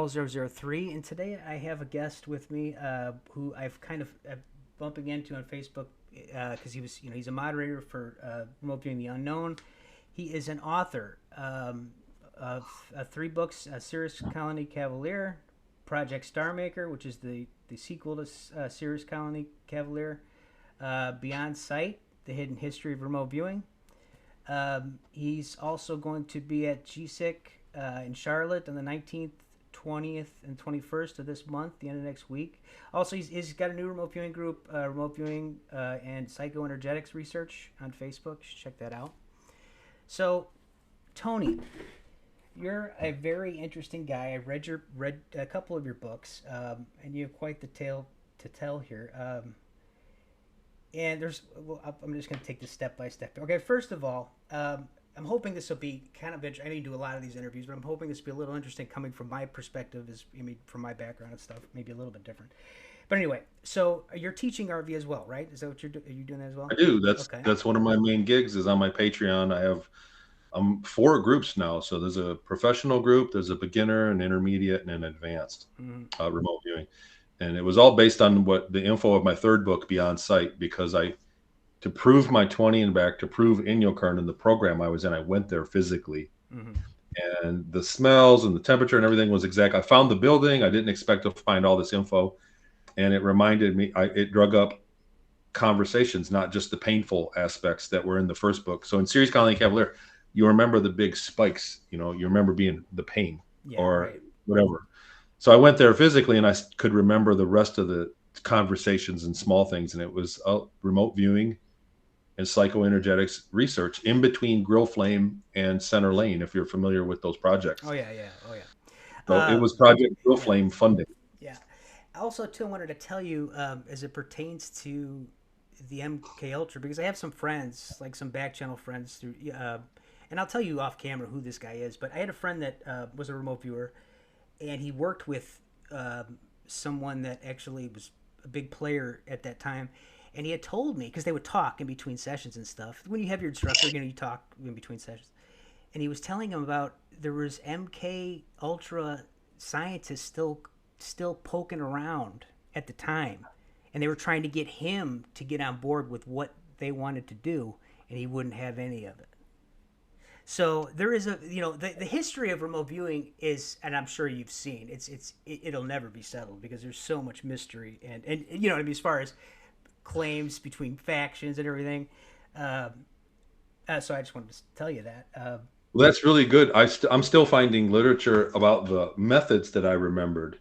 Carl003, and today I have a guest with me who I've kind of bumping into on Facebook because he's a moderator for Remote Viewing the Unknown. He is an author of three books: Cirrus Colony Cavalier, Project Starmaker, which is the sequel to Cirrus Colony Cavalier, Beyond Sight: The Hidden History of Remote Viewing. He's also going to be at GSIC in Charlotte on the 19th, 20th, and 21st of this month, the end of next week. Also, he's got a new remote viewing group, Remote Viewing and Psychoenergetics Research on Facebook. You should check that out. So, Tony, you're a very interesting guy. I've read a couple of your books, and you have quite the tale to tell here. And I'm just going to take this step by step. Okay, first of all, I'm hoping this will be kind of interesting. I know you do a lot of these interviews, but I'm hoping this will be a little interesting coming from my perspective, from my background and stuff, maybe a little bit different. But anyway, so you're teaching RV as well, right? Is that what are you doing that as well? I do. That's one of my main gigs is on my Patreon. I have 4 groups now. So there's a professional group, there's a beginner, an intermediate, and an advanced remote viewing. And it was all based on what the info of my 3rd book, Beyond Sight, because to prove my 20 and back, to prove Inyokarn in the program I was in, I went there physically. And the smells and the temperature and everything was exact. I found the building. I didn't expect to find all this info. And it reminded me, it drug up conversations, not just the painful aspects that were in the 1st book. So in Cirrus Colony Cavalier, you remember the big spikes, you remember being the pain whatever. So I went there physically and I could remember the rest of the conversations and small things. And it was remote viewing and psychoenergetics research in between Grill Flame and Center Lane, if you're familiar with those projects. Oh yeah. So it was Project Grill Flame funding. Yeah. Also, too, I wanted to tell you as it pertains to the MK Ultra, because I have some friends, like some back channel friends through, and I'll tell you off camera who this guy is. But I had a friend that was a remote viewer, and he worked with someone that actually was a big player at that time. And he had told me, because they would talk in between sessions and stuff. When you have your instructor, you talk in between sessions. And he was telling him about there was MK Ultra scientists still poking around at the time. And they were trying to get him to get on board with what they wanted to do, and he wouldn't have any of it. So there is the history of remote viewing is, and I'm sure you've seen, it'll never be settled because there's so much mystery and you know what I mean, as far as claims between factions and everything. So I just wanted to tell you that. Well, that's really good. I'm still finding literature about the methods that I remembered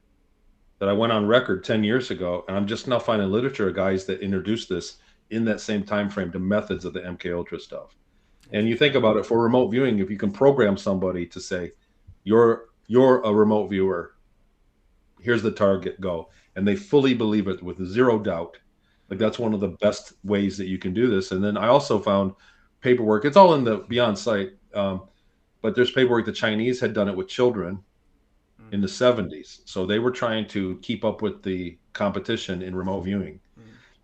that I went on record 10 years ago, and I'm just now finding literature of guys that introduced this in that same time frame, the methods of the MK Ultra stuff. And you think about it for remote viewing, if you can program somebody to say, you're a remote viewer, here's the target, go. And they fully believe it with 0 doubt. Like that's one of the best ways that you can do this. And then I also found paperwork. It's all in the Beyond Sight. But there's paperwork the Chinese had done it with children in the 70s. So they were trying to keep up with the competition in remote viewing.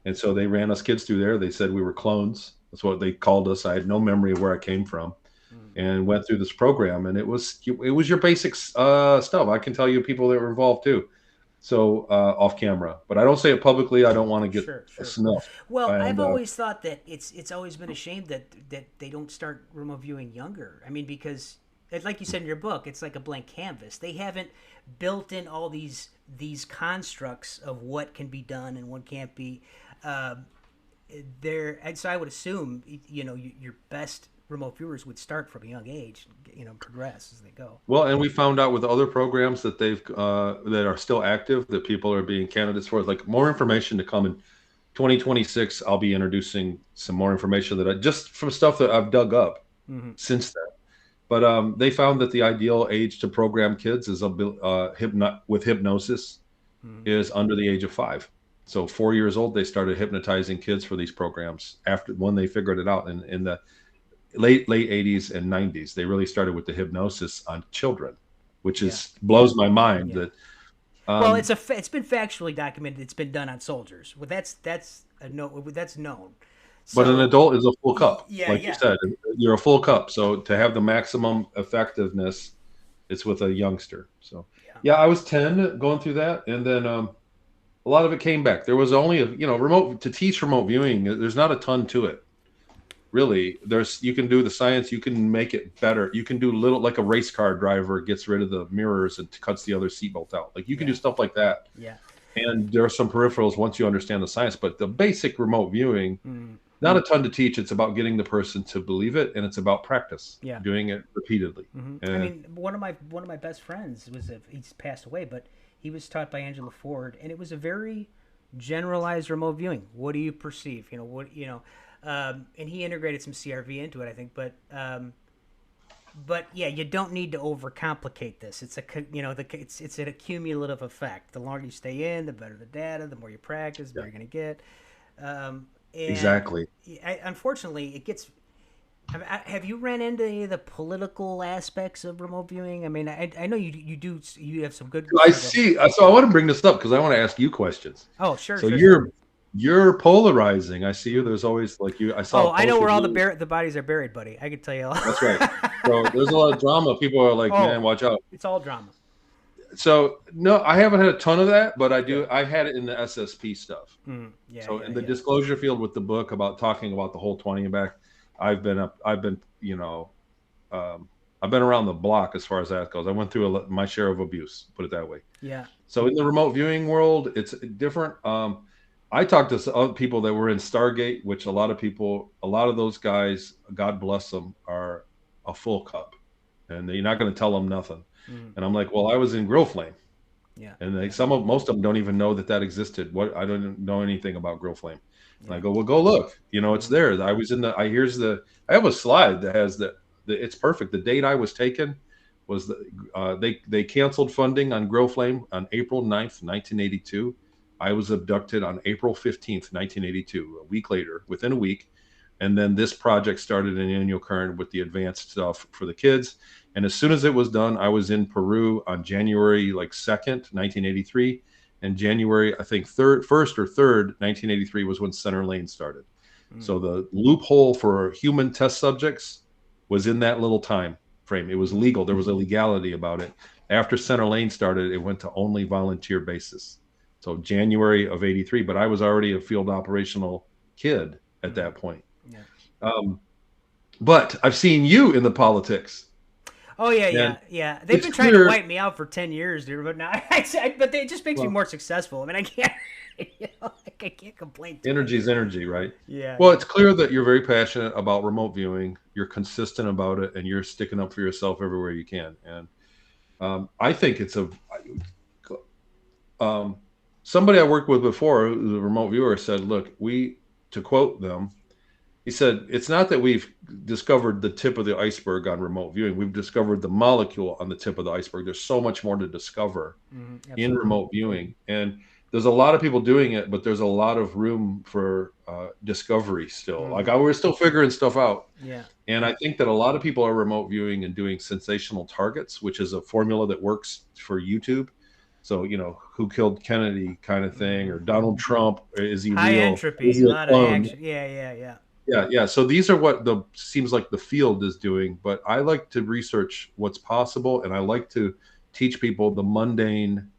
And so they ran us kids through there. They said we were clones. That's what they called us. I had no memory of where I came from, and went through this program. And it was your basic stuff. I can tell you people that were involved too. So off camera, but I don't say it publicly. I don't want to get a snuff. Well, I've always thought that it's always been a shame that they don't start remote viewing younger. I mean, because like you said in your book, it's like a blank canvas. They haven't built in all these constructs of what can be done and what can't be. And so I would assume your best remote viewers would start from a young age, progress as they go. Well, and we found out with other programs that they've that are still active that people are being candidates for. Like more information to come in 2026. I'll be introducing some more information that just from stuff that I've dug up since then. But they found that the ideal age to program kids is with hypnosis is under the age of 5. So 4 years old, they started hypnotizing kids for these programs when they figured it out in the late 80s and 90s. They really started with the hypnosis on children, which blows my mind. That well, it's been factually documented. It's been done on soldiers. Well, that's known. So, but an adult is a full cup, you said. You're a full cup. So to have the maximum effectiveness, it's with a youngster. So Yeah, I was 10 going through that, and then a lot of it came back. There was only remote to teach remote viewing. There's not a ton to it, really. There's you can do the science, you can make it better. You can do little like a race car driver gets rid of the mirrors and cuts the other seatbelt out. Like you can do Yeah. stuff like that. Yeah. And there are some peripherals once you understand the science, but the basic remote viewing, Mm. not a ton to teach. It's about getting the person to believe it, and it's about practice, Yeah. doing it repeatedly. I And mean, one of my best friends he's passed away, but he was taught by Angela Ford, and it was a very generalized remote viewing. What do you perceive? And he integrated some CRV into it, I think. But yeah, you don't need to overcomplicate this. It's it's an accumulative effect. The longer you stay in, the better the data. The more you practice, the yeah, better you're gonna get. And exactly. unfortunately, it gets. Have you ran into any of the political aspects of remote viewing? I mean, I know you have some good I sort of. see. So I want to bring this up because I want to ask you questions. Oh, sure, So sure, sure. you're polarizing. I see you. There's always like you. I saw Oh, a I know post where with all you. the bodies are buried, buddy. I can tell you. That's right. So there's a lot of drama. People are like, Oh, man, watch out. it's all drama. So no, I haven't had a ton of that, but I Good. do. I had it in the SSP stuff. Yeah, So yeah, in the yeah. disclosure field with the book about talking about the whole 20 and back, I've been, I've been around the block as far as that goes. I went through my share of abuse, put it that way. Yeah. So in the remote viewing world, it's different. I talked to some other people that were in Stargate, which a lot of those guys, God bless them, are a full cup, and you're not going to tell them nothing. Mm, And I'm like, well, I was in Grill Flame, yeah. and Yeah. most of them don't even know that existed. What I don't know anything about Grill Flame, and I Yeah. go, well, go look. It's Mm, there. I was in the. I have a slide that has it's perfect. The date I was taken was they canceled funding on Grow Flame on April 9th, 1982. I was abducted on April 15th, 1982, a week later, within a week. And then this project started in Annual Current with the advanced stuff for the kids. And as soon as it was done, I was in Peru on January like 2nd, 1983. And January, I think 1st or 3rd, 1983 was when Center Lane started. mm, So the loophole for human test subjects was in that little time frame. It was legal. There was a legality about it. After Center Lane started, it went to only volunteer basis. So January of '83, but I was already a field operational kid at mm, that point. yeah. Um, but I've seen you in the politics, Oh yeah, and yeah, yeah. They've it's been trying to clear. wipe me out for 10 years, dude. But now, but it just makes me Well, more successful. I mean, I can't, like, I can't complain too much. energy's energy, right? Yeah, Well, yeah. it's clear that you're very passionate about remote viewing. You're consistent about it, and you're sticking up for yourself everywhere you can. And I think it's a um, somebody I worked with before, who was a remote viewer, said, "Look, to quote them, he said, it's not that we've discovered the tip of the iceberg on remote viewing. We've discovered the molecule on the tip of the iceberg. There's so much more to discover in Absolutely. remote viewing. And there's a lot of people doing it, but there's a lot of room for discovery still. Like we're still figuring stuff out. Yeah, And I yeah. think that a lot of people are remote viewing and doing sensational targets, which is a formula that works for YouTube. So, who killed Kennedy kind of thing, or Donald Trump, is he High real? Is entropy, he a a lot of clone? action. Yeah, yeah, yeah. Yeah. So these are what the seems like the field is doing, but I like to research what's possible, and I like to teach people the mundane,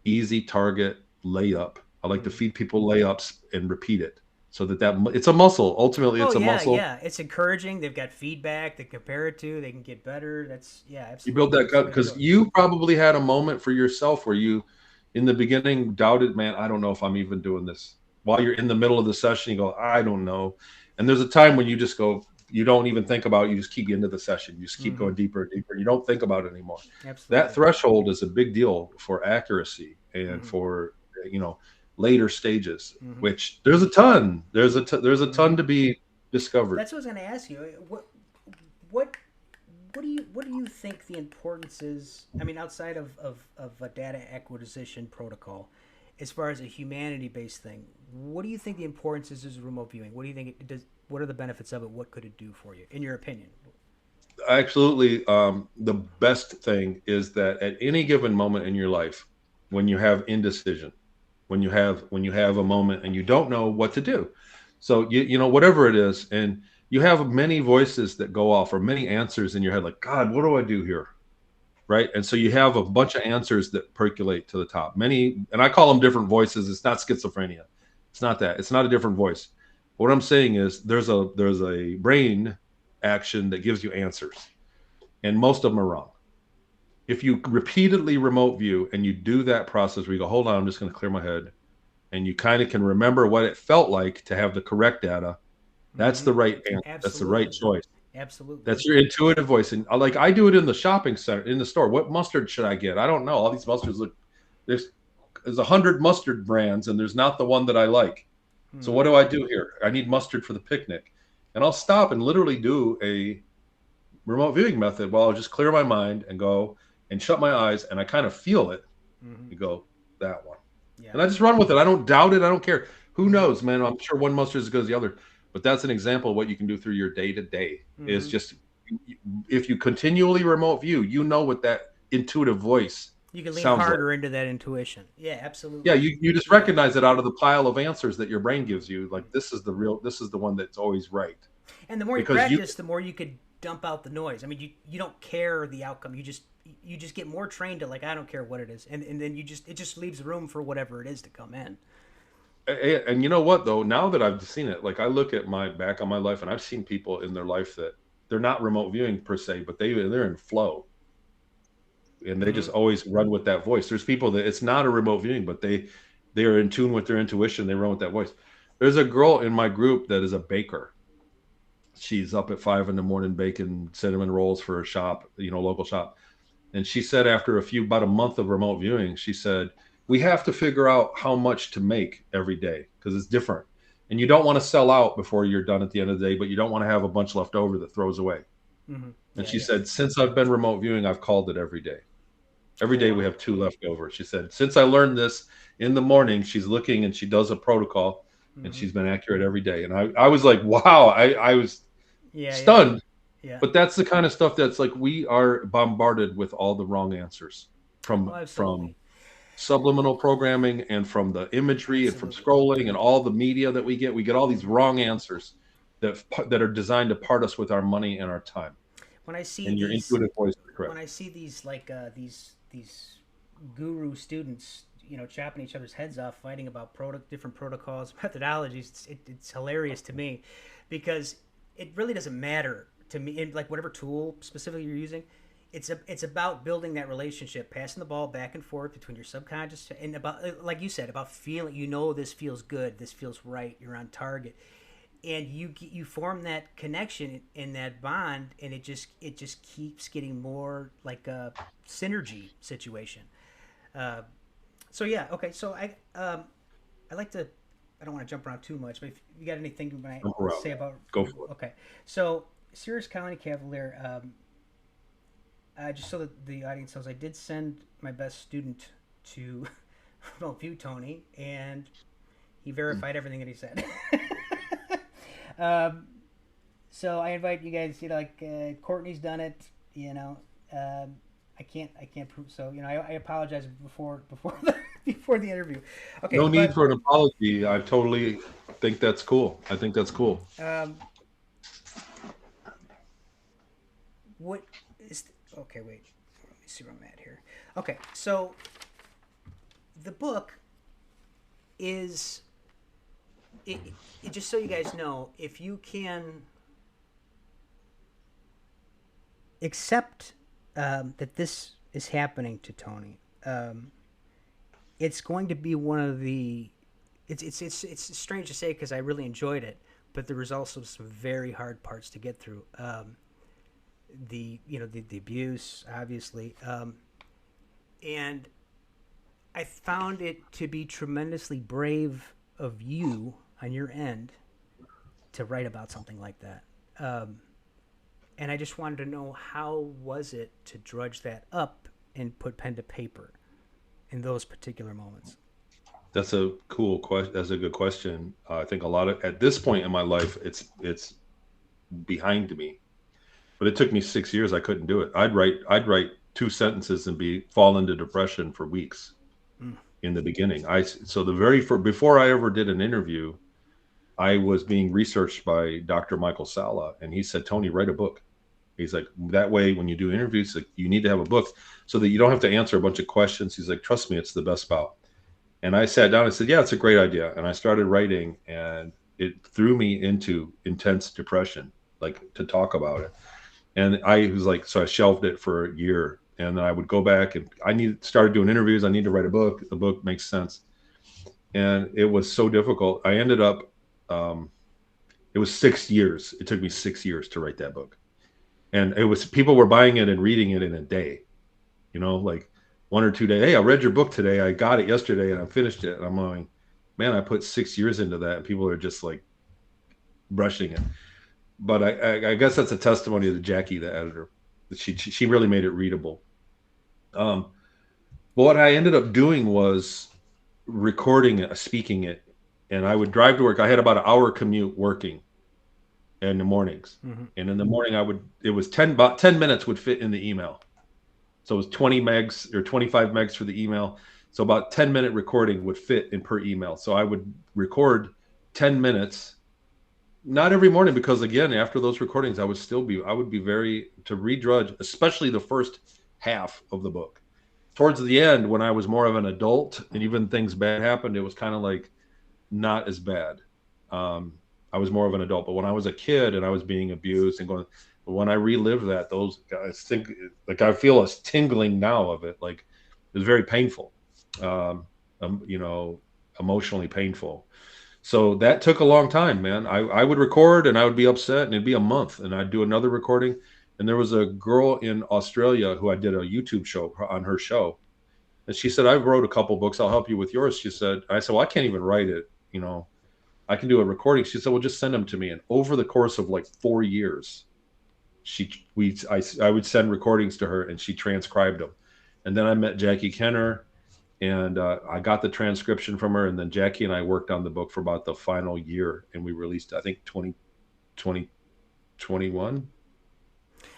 easy target layup. I like to Mm. feed people layups and repeat it so that it's a muscle. Ultimately, Oh it's a yeah, muscle. yeah. It's encouraging. They've got feedback to compare it to. They can get better. That's yeah, You build absolutely. that That's the gut way to do because it. you probably had a moment for yourself where you, in the beginning, doubted, man, I don't know if I'm even doing this. While you're in the middle of the session, you go, I don't know. And there's a time when you just go, you don't even think about it. You just keep getting into the session. You just keep Mm-hmm. going deeper and deeper. You don't think about it anymore. That Absolutely. threshold is a big deal for accuracy and Mm-hmm. for, you know, later stages, Mm-hmm. which there's a ton. There's a Mm-hmm. ton to be discovered. That's what I was going to ask you. What what do you think the importance is? I mean, outside of a data acquisition protocol, as far as a humanity based thing, what do you think the importance is of remote viewing? What do you think it does? What are the benefits of it? What could it do for you, in your opinion? Absolutely. The best thing is that at any given moment in your life, when you have indecision, when you have a moment and you don't know what to do, so whatever it is, and you have many voices that go off or many answers in your head, like, God, what do I do here? right? And so you have a bunch of answers that percolate to the top. Many, and I call them different voices. It's not schizophrenia. It's not that. It's not a different voice. What I'm saying is there's a brain action that gives you answers, and most of them are wrong. If you repeatedly remote view and you do that process where you go, hold on, I'm just going to clear my head, and you kind of can remember what it felt like to have the correct data, that's Mm-hmm. the right answer. That's the right Absolutely. choice. Absolutely. That's your intuitive voice. And like I do it in the shopping center, in the store. What mustard should I get? I don't know. All these mustards look, there's 100 mustard brands and there's not the one that I like. So what Mm-hmm. do I do here? I need mustard for the picnic. And I'll stop and literally do a remote viewing method while I'll just clear my mind and go and shut my eyes and I kind of feel it. Mm-hmm. You go, that one. Yeah. And I just run with it. I don't doubt it. I don't care. Who Mm-hmm. knows, man? I'm sure one mustard is as good as the other. But that's an example of what you can do through your day to day is Mm-hmm. just if you continually remote view, you know what that intuitive voice You can lean sounds like. harder into that intuition. Yeah, Yeah, absolutely. you just Yeah. recognize it out of the pile of answers that your brain gives you. Like this is the one that's always right. And the more you Because you practice, the more you could dump out the noise. I mean, you don't care the outcome. You just get more trained to like I don't care what it is, and then it just leaves room for whatever it is to come in. and you know what though, now that I've seen it, like I look at my back on my life and I've seen people in their life that they're not remote viewing per se, but they're in flow and they Mm-hmm. just always run with that voice. There's people that it's not a remote viewing, but they are in tune with their intuition. They run with that voice. There's a girl in my group that is a baker. She's up at 5 in the morning baking cinnamon rolls for a shop, local shop. And she said after about a month of remote viewing, she said, we have to figure out how much to make every day because it's different. And you don't want to sell out before you're done at the end of the day, but you don't want to have a bunch left over that throws away. Mm-hmm. And Yeah, she yeah. said, since I've been remote viewing, I've called it every day. Every Oh day we wow. have two left over. She said, since I learned this in the morning, she's looking and she does a protocol and Mm-hmm. she's been accurate every day. And I was like, wow, I was Yeah, yeah, stunned. yeah. But that's the kind of stuff that's like we are bombarded with all the wrong answers Oh, from absolutely, subliminal programming and from the imagery and from absolutely. scrolling and all the media that we get. We get all these wrong answers that are designed to part us with our money and our time. When I see And your these, intuitive voice is when correct. I see these like these guru students, chopping each other's heads off, fighting about different protocols, methodologies, it's hilarious to me, because it really doesn't matter to me. In like whatever tool specifically you're using, it's about building that relationship, passing the ball back and forth between your subconscious and about like you said about feeling. This feels good, this feels right. You're on target, and you form that connection in that bond, and it just keeps getting more like a synergy situation. uh, so yeah, okay, so I like to, I don't want to jump around too much, but if you got anything you might Jump around, say man. about, Go for it. okay, so Sirius Colony Cavalier, just so that the audience knows, I did send my best student to well, view Tony, and he verified everything that he said. um, so I invite you guys. Like Courtney's done it. I can't prove. So I apologize before before the interview. Okay, No need but for an apology. I totally think that's cool. I think that's cool. um, what is? Okay, wait. Let me see where I'm at here. Okay, so the book is it just so you guys know, if you can accept that this is happening to Tony, it's going to be one of the. It's strange to say because I really enjoyed it, but there was also some very hard parts to get through. The abuse, obviously, and I found it to be tremendously brave of you on your end to write about something like that. And I just wanted to know, how was it to drudge that up and put pen to paper in those particular moments? That's a cool question. That's a good question. I think a lot of at this point in my life, it's behind me. But it took me 6 years. I couldn't do it. I'd write two sentences and be fall into depression for weeks Mm. in the beginning. I so the very for before I ever did an interview, I was being researched by Dr. Michael Sala, and he said, "Tony, write a book." He's like, that way when you do interviews, like, you need to have a book so that you don't have to answer a bunch of questions. He's like, trust me, it's the best bout. And I sat down and said, yeah, it's a great idea. And I started writing, and it threw me into intense depression, like, to talk about it. And I was like, so I shelved it for a year. And then I would go back, and started doing interviews. I need to write a book. The book makes sense. And it was so difficult. I ended up, it was 6 years. It took me 6 years to write that book. And it was, people were buying it and reading it in a day, like 1 or 2 days. Hey, I read your book today. I got it yesterday and I finished it. And I'm going, man, I put 6 years into that. And people are just like brushing it. But I guess that's a testimony to Jackie, the editor. She really made it readable. But what I ended up doing was recording it, speaking it, and I would drive to work. I had about an hour commute working in the mornings, and in the morning it was about 10 minutes would fit in the email. So it was 20 megs or 25 megs for the email. So about 10-minute recording would fit in per email. So I would record 10 minutes, not every morning, because again, after those recordings, I would be very to redrudge, especially the first half of the book. Towards the end, when I was more of an adult and even things bad happened, it was kind of like not as bad. I was more of an adult, but when I was a kid and I was being abused and going, when I relived that, those guys think, like, I feel a tingling now of it. Like, it was very painful, emotionally painful. So that took a long time, man. I would record and I would be upset, and it'd be a month, and I'd do another recording. And there was a girl in Australia who I did a YouTube show on her show. And she said, I wrote a couple books. I'll help you with yours. I said, well, I can't even write it. I can do a recording. She said, well, just send them to me. And over the course of like 4 years, I would send recordings to her, and she transcribed them. And then I met Jackie Kenner, and I got the transcription from her. And then Jackie and I worked on the book for about the final year, and we released, I think, 2021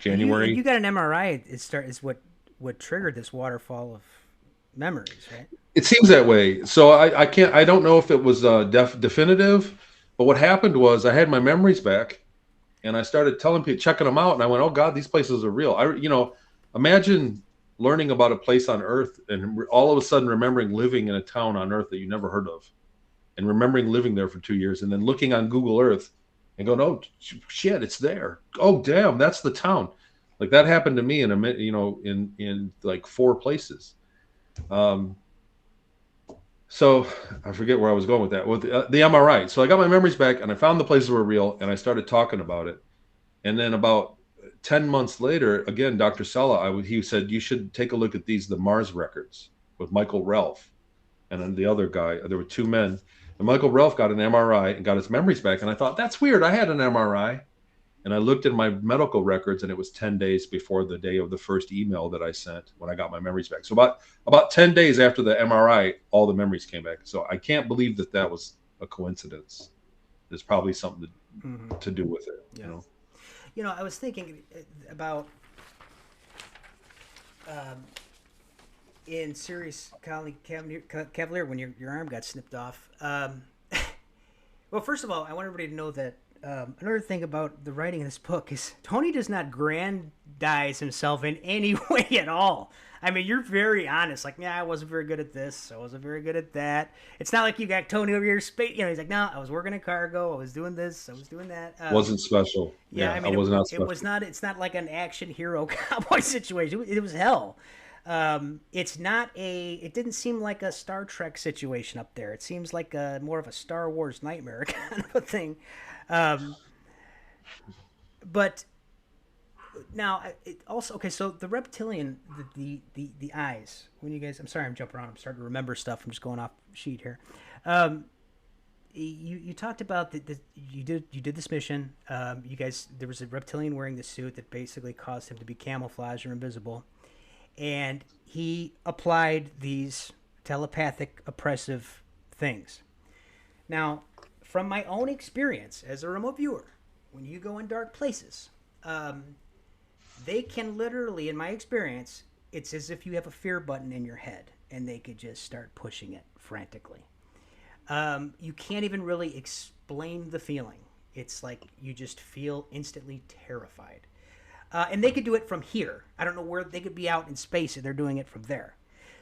January. You got an MRI. Is what triggered this waterfall of memories, right? It seems that way. So I don't know if it was definitive, but what happened was I had my memories back, and I started telling people, checking them out, and I went, oh God, these places are real. Imagine learning about a place on Earth and all of a sudden remembering living in a town on Earth that you never heard of, and remembering living there for 2 years, and then looking on Google Earth and going, oh shit, it's there. Oh damn, that's the town. Like, that happened to me in like 4 places. So I forget where I was going with that. With the MRI. So I got my memories back, and I found the places were real, and I started talking about it. And then about 10 months later, again, Dr. Sella, he said, you should take a look at the Mars records with Michael Ralph. And then the other guy, there were 2 men. And Michael Ralph got an MRI and got his memories back. And I thought, that's weird. I had an MRI. And I looked at my medical records, and it was 10 days before the day of the first email that I sent when I got my memories back. So about 10 days after the MRI, all the memories came back. So I can't believe that was a coincidence. There's probably something to do with it. Yeah. I was thinking about in Sirius Cavalier when your arm got snipped off. Well, first of all, I want everybody to know that another thing about the writing of this book is Tony does not grandize himself in any way at all. I mean, you're very honest. Like, yeah, I wasn't very good at this. I wasn't very good at that. It's not like you got Tony over here. He's like, no, I was working at cargo. I was doing this. I was doing that. Wasn't special. Yeah, I mean, I was not it special. was not. It's not like an action hero cowboy situation. It was hell. It's not it didn't seem like a Star Trek situation up there. It seems like more of a Star Wars nightmare kind of a thing. But now it also, okay, so the reptilian, the eyes, when you guys, I'm sorry, I'm jumping around. I'm starting to remember stuff. I'm just going off sheet here. You talked about you did this mission. You guys, there was a reptilian wearing the suit that basically caused him to be camouflaged or invisible. And he applied these telepathic oppressive things. Now, from my own experience as a remote viewer, when you go in dark places, they can literally, in my experience, it's as if you have a fear button in your head and they could just start pushing it frantically. You can't even really explain the feeling. It's like you just feel instantly terrified. And they could do it from here. I don't know where they could be out in space and they're doing it from there.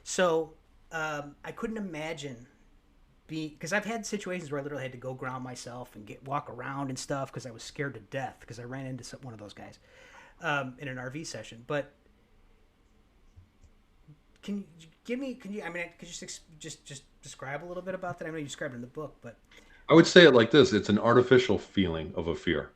So I couldn't imagine because I've had situations where I literally had to go ground myself and walk around and stuff because I was scared to death because I ran into one of those guys in an RV session. But can you give me? Can you? I mean, could you just describe a little bit about that? I know you described it in the book, but I would say it like this: it's an artificial feeling of a fear,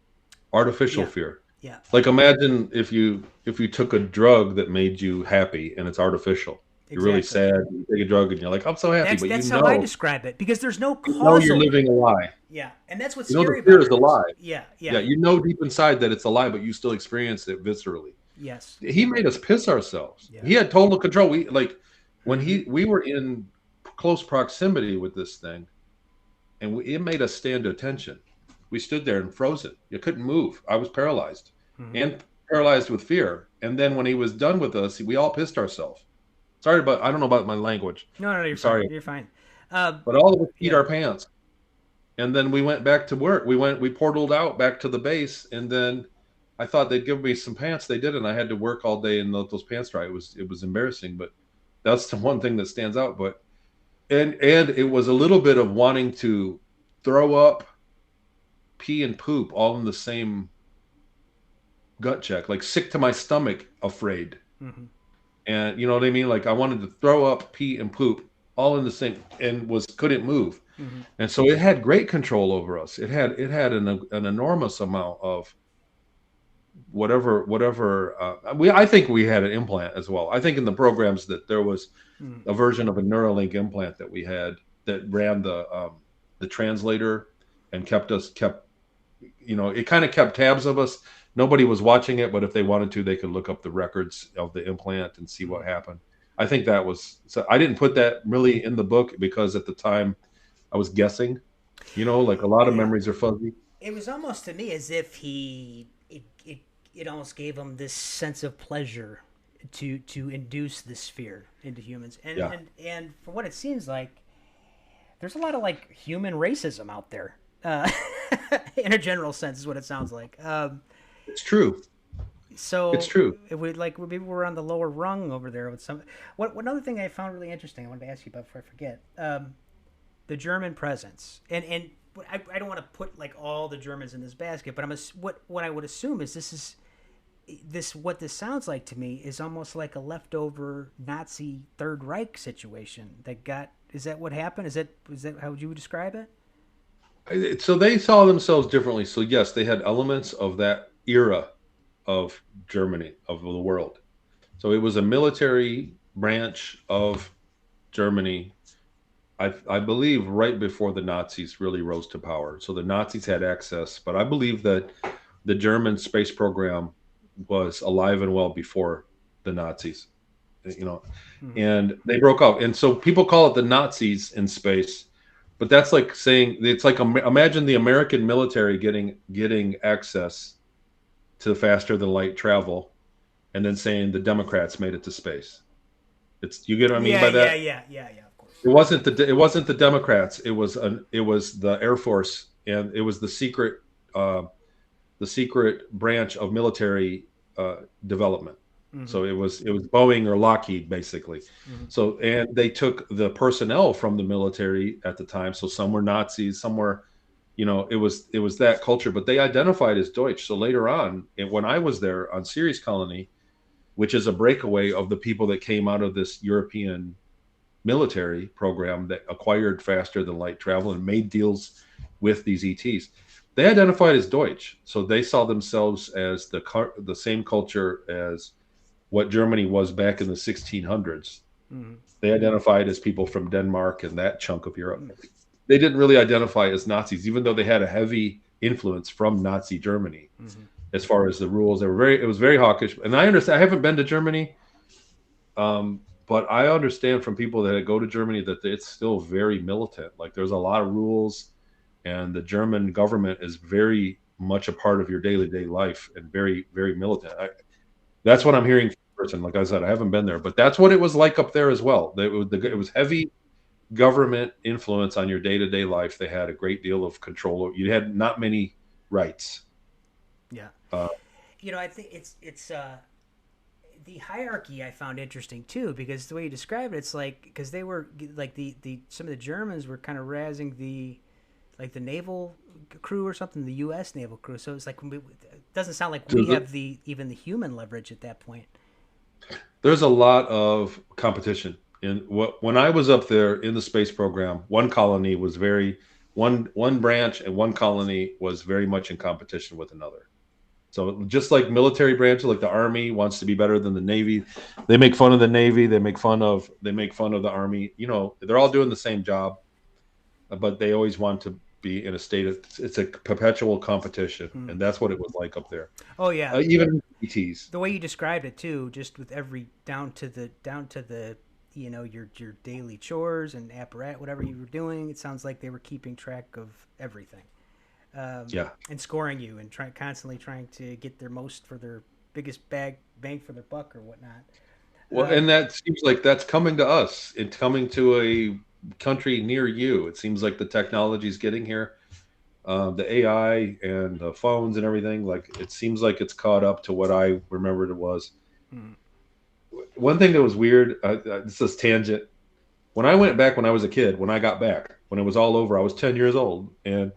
artificial yeah, fear. yeah, Like imagine if you took a drug that made you happy and it's artificial. You're really exactly. sad. You take a drug and you're like, I'm so happy, but That's how I describe it because there's no you know you're causal. living a lie. Yeah, and that's what's You know the scary fear about is it a is. lie. Yeah, Yeah, yeah, you know deep inside that it's a lie, but you still experience it viscerally. yes, He made us piss ourselves. yeah. He had total control. We like when Mm-hmm. we were in close proximity with this thing, and it made us stand to attention. We stood there and frozen. You couldn't move. I was paralyzed Mm-hmm. and paralyzed with fear. And then when he was done with us, we all pissed ourselves. Sorry, but I don't know about my language. No, no, no, you're I'm fine. sorry, You're fine. but all of us peed Yeah. our pants. And then we went back to work. We portaled out back to the base, and then I thought they'd give me some pants. They didn't. I had to work all day and let those pants dry. It was embarrassing, but that's the one thing that stands out. But and it was a little bit of wanting to throw up, pee, and poop all in the same gut check, like sick to my stomach, afraid. Mm-hmm. And you know what I mean? Like I wanted to throw up, pee, and poop all in the same, and was couldn't move. Mm-hmm. And so it had great control over us. It had an enormous amount of whatever I think we had an implant as well. I think in the programs that there was Mm-hmm. a version of a Neuralink implant that we had that ran the translator and kept it kind of kept tabs of us. Nobody was watching it, but if they wanted to, they could look up the records of the implant and see Mm-hmm. what happened. I think that was so. I didn't put that really in the book because at the time I was guessing. Like a lot of Yeah. memories are fuzzy. It was almost to me as if it almost gave him this sense of pleasure to induce this fear into humans, Yeah, and from what it seems like, there's a lot of like human racism out there. In a general sense, is what it sounds like. it's true. It's So true. if we like maybe we're on the lower rung over there with some. What another thing I found really interesting, I wanted to ask you about before I forget. The German presence, and I don't want to put like all the Germans in this basket, but what I would assume is this what this sounds like to me is almost like a leftover Nazi Third Reich situation that got. Is that what happened? Is that how you would describe it? So they saw themselves differently. So yes, they had elements of that era of Germany, of the world. So it was a military branch of Germany. I believe right before the Nazis really rose to power. So the Nazis had access, but I believe that the German space program was alive and well before the Nazis. You know, Mm-hmm. and they broke up. And so people call it the Nazis in space, but that's like saying it's like imagine the American military getting access to faster than light travel, and then saying the Democrats made it to space. It's you get what I mean Yeah, by yeah, that. yeah, yeah, yeah. Of course. It wasn't the Democrats. It was the Air Force, and it was the secret branch of military development. Mm-hmm. So it was Boeing or Lockheed basically. Mm-hmm. So and they took the personnel from the military at the time. So some were Nazis, some were, it was that culture, but they identified as Deutsch. So later on, and when I was there on Ceres Colony, which is a breakaway of the people that came out of this European military program that acquired faster than light travel and made deals with these ETs. They identified as Deutsch, so they saw themselves as the same culture as what Germany was back in the 1600s. Mm-hmm. They identified as people from Denmark and that chunk of Europe. Mm-hmm. They didn't really identify as Nazis, even though they had a heavy influence from Nazi Germany Mm-hmm. as far as the rules. It was very hawkish, and I understand. I haven't been to Germany, but I understand from people that go to Germany that it's still very militant. Like there's a lot of rules, and the German government is very much a part of your daily day life and very very militant. That's what I'm hearing from a person. Like I said, I haven't been there, but that's what it was like up there as well. It was heavy government influence on your day to day life. They had a great deal of control. You had not many rights. Yeah. Uh, I think it's the hierarchy I found interesting too, because the way you describe it, it's like because they were like the some of the Germans were kind of razzing the naval crew or something, the U.S. naval crew. So it's like it doesn't sound like we have the even the human leverage at that point. There's a lot of competition. When I was up there in the space program, one branch and one colony was very much in competition with another. So just like military branches, like the Army wants to be better than the Navy, they make fun of the Navy, they make fun of the Army. They're all doing the same job, but they always want to be in a state of it's a perpetual competition, Hmm. and that's what it was like up there. Oh yeah, Even ETs. the way you described it too, just with every down to the your daily chores and apparat whatever you were doing, it sounds like they were keeping track of everything, Yeah. and scoring you and constantly trying to get their most for their biggest bang for their buck or whatnot. Well, and that seems like that's coming to us. It's coming to a country near you. It seems like the technology is getting here. The AI and the phones and everything. Like it seems like it's caught up to what I remembered it was. Hmm. One thing that was weird. This is tangent. When I went back when I was a kid, when I got back, when it was all over, I was 10 years old. And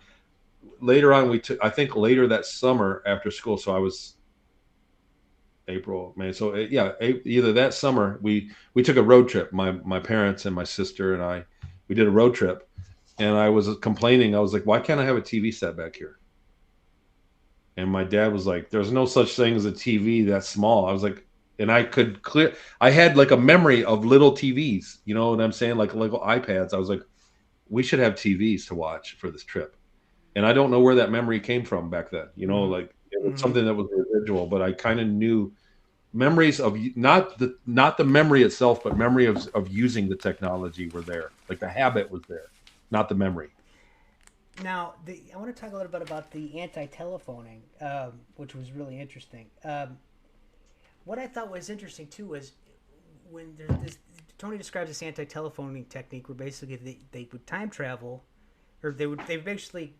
later on, I think later that summer after school, so I was April, May. So yeah, either that summer we took a road trip. My parents and my sister and we did a road trip, and I was complaining. I was like, "Why can't I have a TV set back here?" And my dad was like, "There's no such thing as a TV that small." I was like, and I could clear. I had like a memory of little TVs. You know what I'm saying? Like little iPads. I was like, "We should have TVs to watch for this trip." And I don't know where that memory came from back then. Hmm. Like it was Hmm. something that was residual, but I kind of knew memories of not the memory itself, but memory of using the technology were there. Like the habit was there, not the memory. Now, I want to talk a little bit about the anti-telephoning, which was really interesting. What I thought was interesting too was when there's this. Tony describes this anti-telephoning technique where basically they would time travel, or they would basically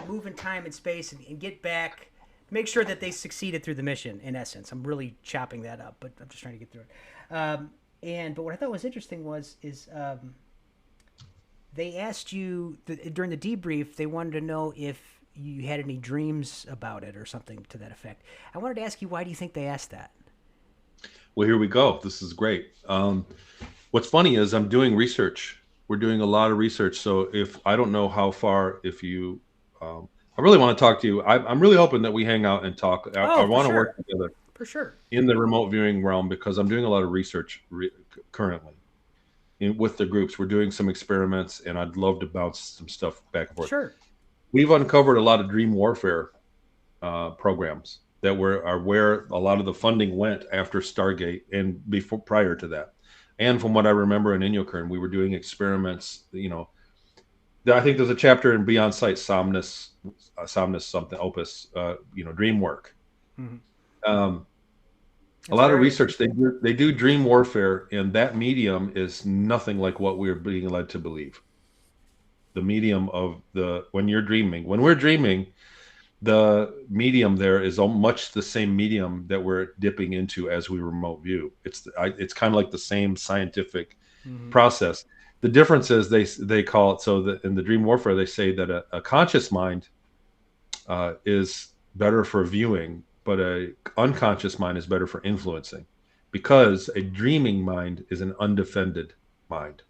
move in time and space and get back, make sure that they succeeded through the mission. In essence, I'm really chopping that up, but I'm just trying to get through it. But what I thought was interesting they asked you during the debrief. They wanted to know if you had any dreams about it or something to that effect. I wanted to ask you, why do you think they asked that? Well, here we go. This is great. What's funny is I'm doing research. We're doing a lot of research. So if I don't know how far, if you, I really want to talk to you. I'm really hoping that we hang out and talk. I Oh, for want to work sure, together for sure. in the remote viewing realm because I'm doing a lot of research currently. With the groups. We're doing some experiments, and I'd love to bounce some stuff back and forth. Sure. We've uncovered a lot of dream warfare programs that are where a lot of the funding went after Stargate and before prior to that. And from what I remember in Inyokern, we were doing experiments. I think there's a chapter in Beyond Sight, Somnus something Opus, dream work. Mm-hmm. Um, a It's lot of very research interesting. they do dream warfare, and that medium is nothing like what we're being led to believe. The medium of when we're dreaming, the medium there is much the same medium that we're dipping into as we remote view. It's kind of like the same scientific Mm-hmm. process. The difference is they call it so that in the dream warfare they say that a conscious mind is better for viewing, but a unconscious mind is better for influencing, because a dreaming mind is an undefended mind.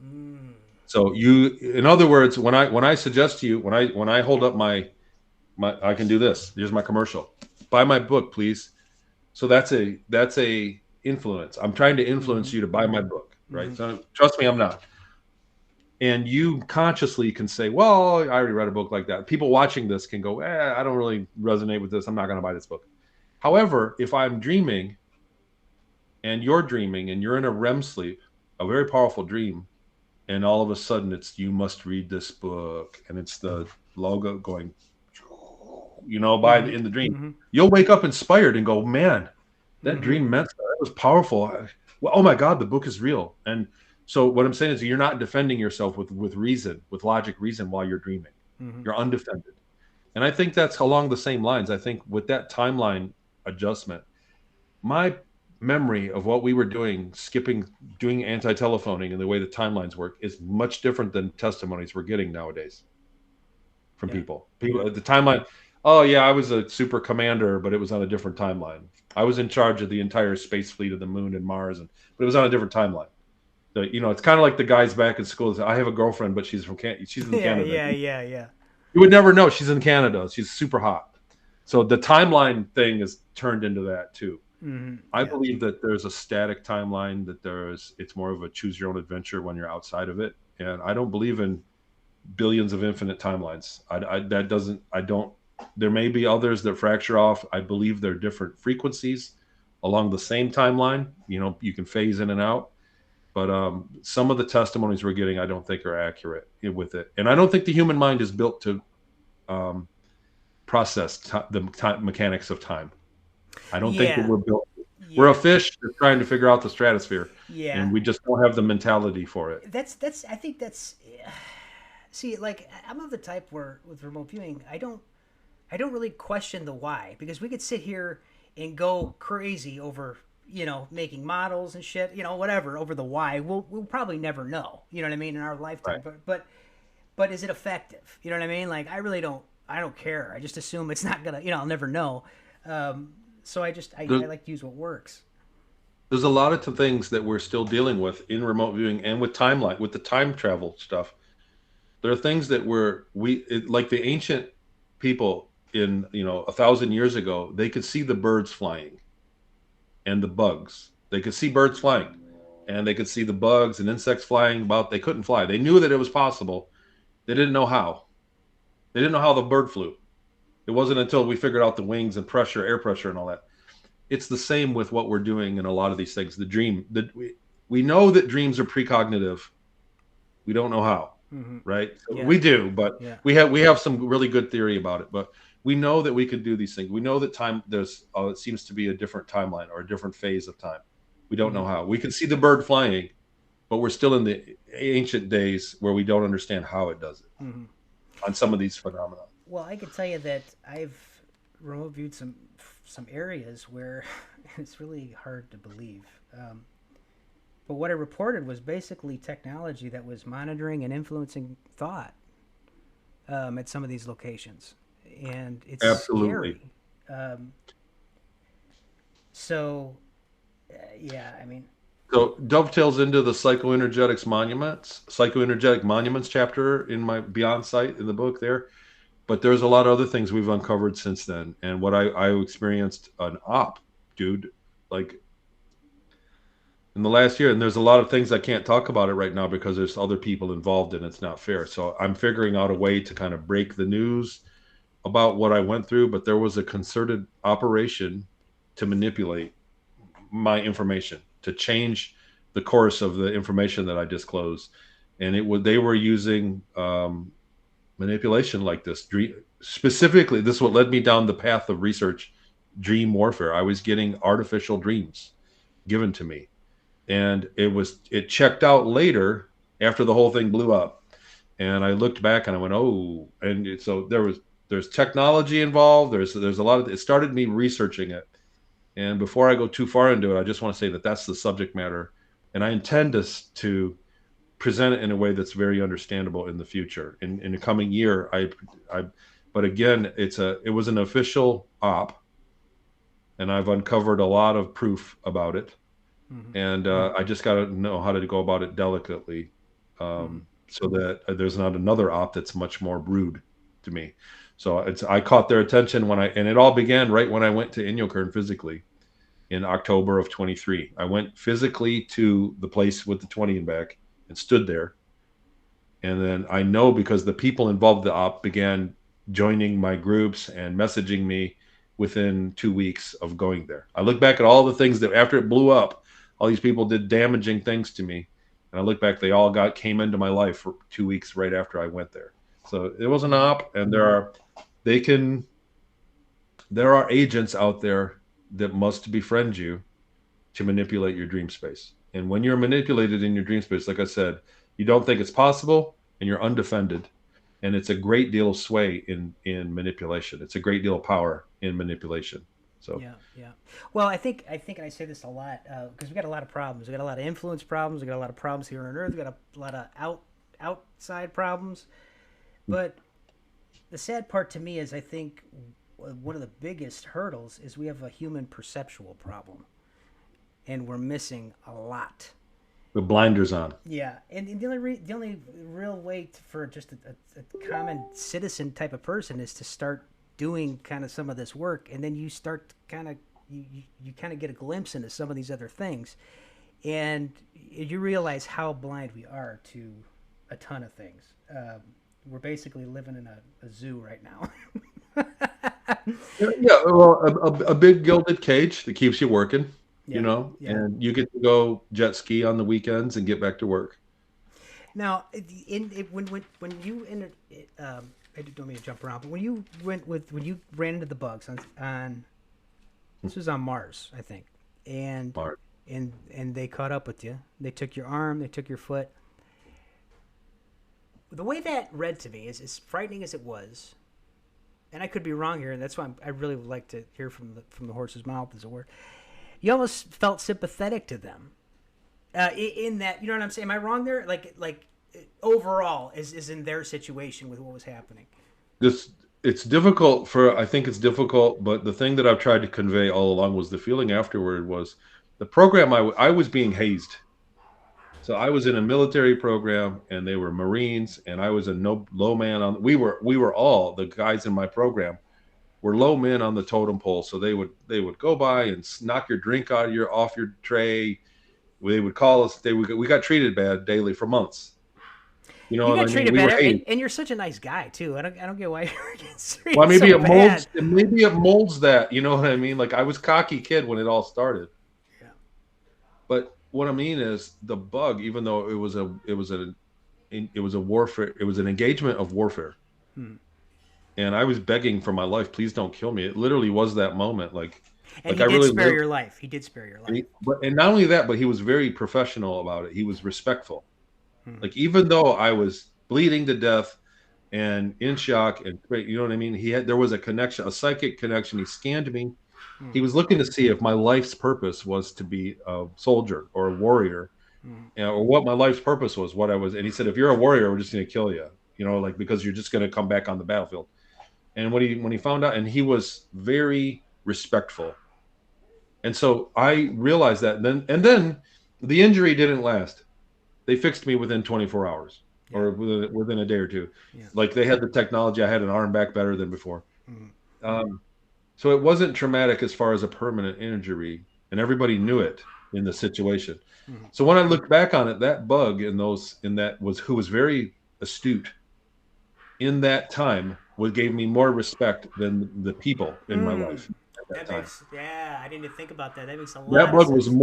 Mm. So in other words, when I suggest to you, when I hold up I can do this. Here's my commercial. Buy my book, please. So that's a influence. I'm trying to Mm-hmm. influence you to buy my book, Mm-hmm. right? So trust me, I'm not. And you consciously can say, well, I already read a book like that. People watching this can go, I don't really resonate with this. I'm not going to buy this book. However, if I'm dreaming and you're in a REM sleep, a very powerful dream, and all of a sudden it's you must read this book, and it's the logo going, Mm-hmm. in the dream, Mm-hmm. you'll wake up inspired and go, man, that Mm-hmm. dream meant that was powerful. Well, oh my God, the book is real. And so what I'm saying is you're not defending yourself with reason, with logic, reason while you're dreaming. Mm-hmm. You're undefended. And I think that's along the same lines. I think with that timeline adjustment, my memory of what we were doing, doing anti-telephoning and the way the timelines work is much different than testimonies we're getting nowadays from Yeah. people. People at the timeline, oh yeah, I was a super commander, but it was on a different timeline. I was in charge of the entire space fleet of the moon and Mars, but it was on a different timeline. So, it's kind of like the guys back in school that say, I have a girlfriend, but she's in Yeah, Canada. yeah, yeah, yeah. You would never know she's in Canada. She's super hot. So the timeline thing is turned into that too. I Yeah. believe that there's a static timeline, that it's more of a choose your own adventure when you're outside of it. And I don't believe in billions of infinite timelines. I don't, there may be others that fracture off. I believe they're different frequencies along the same timeline. You can phase in and out. But some of the testimonies we're getting, I don't think are accurate with it. And I don't think the human mind is built to um, process the mechanics of time. I don't think that Yeah. we're built. We're a Yeah. fish that's trying to figure out the stratosphere, Yeah. and we just don't have the mentality for it. That's I think that's see, like I'm of the type where with remote viewing, I don't really question the why, because we could sit here and go crazy over making models and shit, whatever, over the why. We'll probably never know, you know what I mean, in our lifetime. Right. But is it effective? You know what I mean? Like I don't care. I just assume it's not gonna, I'll never know. So I There's, like to use what works. there's a lot of things that we're still dealing with in remote viewing and with timeline, with the time travel stuff. There are things that like the ancient people in 1,000 years ago, they could see the birds flying and the bugs. They could see birds flying, and they could see the bugs and insects flying about. They couldn't fly. They knew that it was possible. They didn't know how. They didn't know how the bird flew. It wasn't until we figured out the wings and pressure, air pressure, and all that. It's the same with what we're doing in a lot of these things. The dream, that we know that dreams are precognitive. We don't know how, Hmm. right? Yeah. We do, but Yeah. we have some really good theory about it. But we know that we can do these things. We know that it seems to be a different timeline or a different phase of time. We don't know Hmm. how. We can see the bird flying, but we're still in the ancient days where we don't understand how it does it Hmm. on some of these phenomena. Well, I can tell you that I've remote viewed some areas where it's really hard to believe. But what I reported was basically technology that was monitoring and influencing thought at some of these locations, and it's Absolutely. scary. Um, so, yeah, I mean, So dovetails into the psychoenergetic monuments chapter in my Beyond site in the book there. But there's a lot of other things we've uncovered since then. And what I experienced an op, dude, like in the last year. And there's a lot of things I can't talk about it right now because there's other people involved and it's not fair. So I'm figuring out a way to kind of break the news about what I went through. But there was a concerted operation to manipulate my information, to change the course of the information that I disclosed. And they were using manipulation like this. Specifically, this is what led me down the path of research, dream warfare. I was getting artificial dreams given to me, and it checked out later after the whole thing blew up. And I looked back and I went, oh, so there's technology involved. There's a lot of it started me researching it. And before I go too far into it, I just want to say that that's the subject matter, and I intend to present it in a way that's very understandable in the future. In the coming year, I but again, it was an official op, and I've uncovered a lot of proof about it, hmm and I just got to know how to go about it delicately, hmm so that there's not another op that's much more rude to me. So I caught their attention and it all began right when I went to Inyokern physically in October of 23. I went physically to the place with the 20 and back and stood there. And then I know because the people involved in the op began joining my groups and messaging me within 2 weeks of going there. I look back at all the things that after it blew up, all these people did damaging things to me. And I look back, they all came into my life for 2 weeks right after I went there. So it was an op, and they can there are agents out there that must befriend you to manipulate your dream space. And when you're manipulated in your dream space, like I said, you don't think it's possible and you're undefended. and it's a great deal of sway in manipulation. It's a great deal of power in manipulation. So Yeah, yeah. Well, I think I say this a lot because we got a lot of problems. We got a lot of influence problems. We got a lot of problems here on Earth. We got a lot of outside problems. But the sad part to me is I think one of the biggest hurdles is we have a human perceptual problem, and we're missing a lot. the blinders on. Yeah, and the only real way for just a common citizen type of person is to start doing kind of some of this work, and then you start kind of you kind of get a glimpse into some of these other things, and you realize how blind we are to a ton of things. We're basically living in a zoo right now. Yeah, well, a big gilded cage that keeps you working, Yeah, yeah. and you get to go jet ski on the weekends and get back to work. Now, when you entered, I don't mean to jump around, but when you ran into the bugs on this was on Mars, I think, and Mark. and they caught up with you. They took your arm, they took your foot. The way that read to me is as frightening as it was, and I could be wrong here, and that's why I really would like to hear from the horse's mouth, as it were. You almost felt sympathetic to them, in that, you know what I'm saying? Am I wrong there? Like overall, is in their situation with what was happening. This it's difficult for I think it's difficult, but the thing that I've tried to convey all along was the feeling afterward was the program I was being hazed. So I was in a military program, and they were Marines, and I was a no low man on. We were all the guys in my program were low men on the totem pole. So they would go by and knock your drink out of your off your tray. They would call us. We got treated bad daily for months. You know You what got I mean? treated We were better, hazed. and you're such a nice guy too. I don't get why you're getting Well, treated so bad. maybe it molds that. You know what I mean? Like I was a cocky kid when it all started. Yeah. But what I mean is the bug, even though it was a warfare, it was an engagement of warfare, Hmm. and I was begging for my life. Please don't kill me. It literally was that moment. And Like he I did really spare lived. your life. He did spare your life. And not only that, but he was very professional about it. He was respectful. Hmm. Like even though I was bleeding to death and in shock, and you know what I mean, there was a connection, a psychic connection. He scanned me. Hmm. He was looking to see if my life's purpose was to be a soldier or a warrior, Hmm. or what my life's purpose was, what I was. And he said, if you're a warrior, we're just going to kill you, like because you're just going to come back on the battlefield. And when he found out, and he was very respectful, and so I realized that. And then the injury didn't last. They fixed me within 24 hours, Yeah. or within a day or two. Yeah. Like they had the technology. I had an arm back better than before. Hmm. Um, so it wasn't traumatic as far as a permanent injury, and everybody knew it in the situation. Hmm. So when I look back on it, that bug in that was who was very astute in that time gave me more respect than the people in my Hmm. life at that That time. makes yeah. I didn't even think about that. That makes a That lot of bug was sense.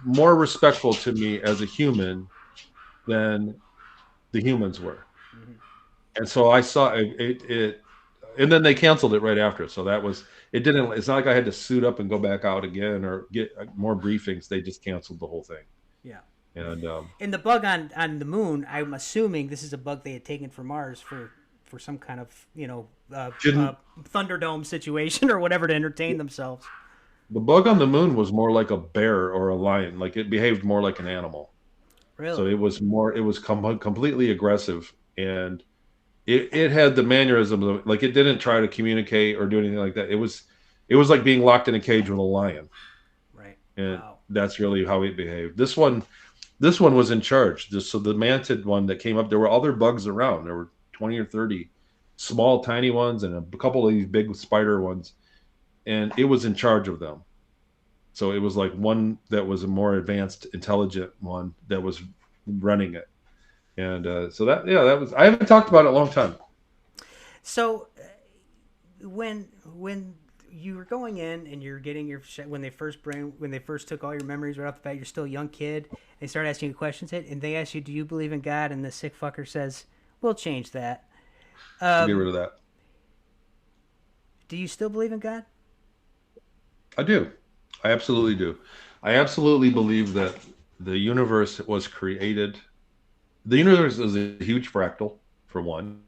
more respectful to me as a human than the humans were. Hmm. And so I saw it, and then they canceled it right after. So that was it. Didn't It's not like I had to suit up and go back out again or get more briefings. They just canceled the whole thing. Yeah. And And the bug on the moon, I'm assuming this is a bug they had taken from Mars for some kind of didn't Thunderdome situation or whatever to entertain themselves. the bug on the moon was more like a bear or a lion. Like it behaved more like an animal. So Really? it was completely aggressive, and it had the mannerisms of, like, it didn't try to communicate or do anything like that. It was like being locked in a cage with a lion, Right. and Wow. that's really how it behaved. This one was in charge. So the mantid one that came up, there were other bugs around. There were 20 or 30 small, tiny ones, and a couple of these big spider ones, and it was in charge of them. So it was like one that was a more advanced, intelligent one that was running it. And so that was. I haven't talked about it in a long time. So when you were going in and you're getting when they first took all your memories right off the bat, you're still a young kid. They start asking you questions, and they ask you, "Do you believe in God?" And the sick fucker says, "We'll change that." We'll get Um, rid of that. do you still believe in God? I do. I absolutely do. I absolutely believe that the universe was created. The universe is a huge fractal, for one.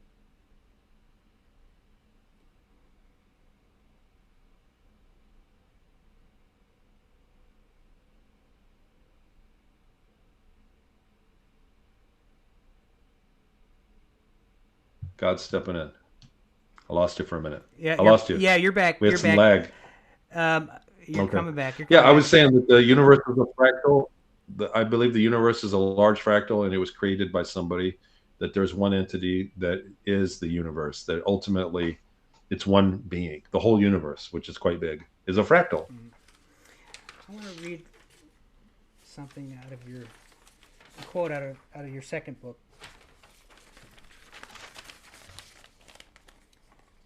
God's stepping in. I lost you for a minute. Yeah, I lost you. you're back. We had You're some back. lag. You're Okay. coming back. You're Yeah, coming I back. was saying that the universe is a fractal. I believe the universe is a large fractal, and it was created by somebody. That there's one entity that is the universe. That ultimately, it's one being. The whole universe, which is quite big, is a fractal. I want to read something out of your a quote out of your second book.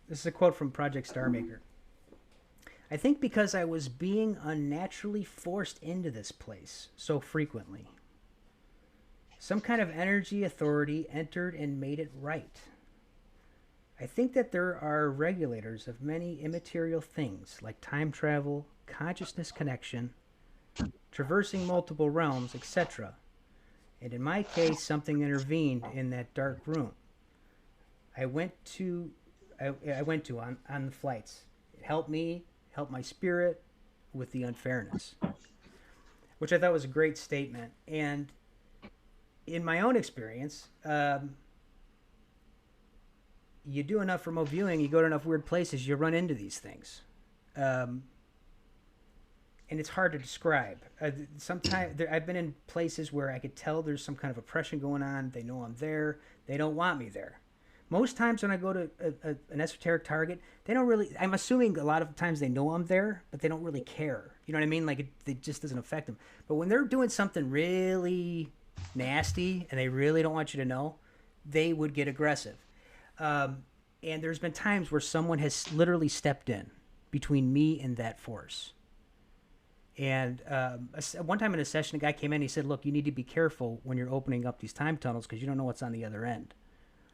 This is a quote from Project Starmaker. I think because I was being unnaturally forced into this place so frequently, some kind of energy authority entered and made it right. I think that there are regulators of many immaterial things like time travel, consciousness connection, traversing multiple realms, etc. And in my case, something intervened in that dark room. I went to I went to on the flights. It helped me, helped my spirit with the unfairness, which I thought was a great statement. And in my own experience, you do enough remote viewing, you go to enough weird places, you run into these things. Um, and it's hard to describe. Sometimes I've been in places where I could tell there's some kind of oppression going on. They know I'm there. They don't want me there. Most times when I go to an esoteric target, they don't really. I'm assuming a lot of times they know I'm there, but they don't really care. You know what I mean? Like it just doesn't affect them. But when they're doing something really nasty and they really don't want you to know, they would get aggressive. Um, and there's been times where someone has literally stepped in between me and that force. And one time in a session, a guy came in. He said, "Look, you need to be careful when you're opening up these time tunnels because you don't know what's on the other end."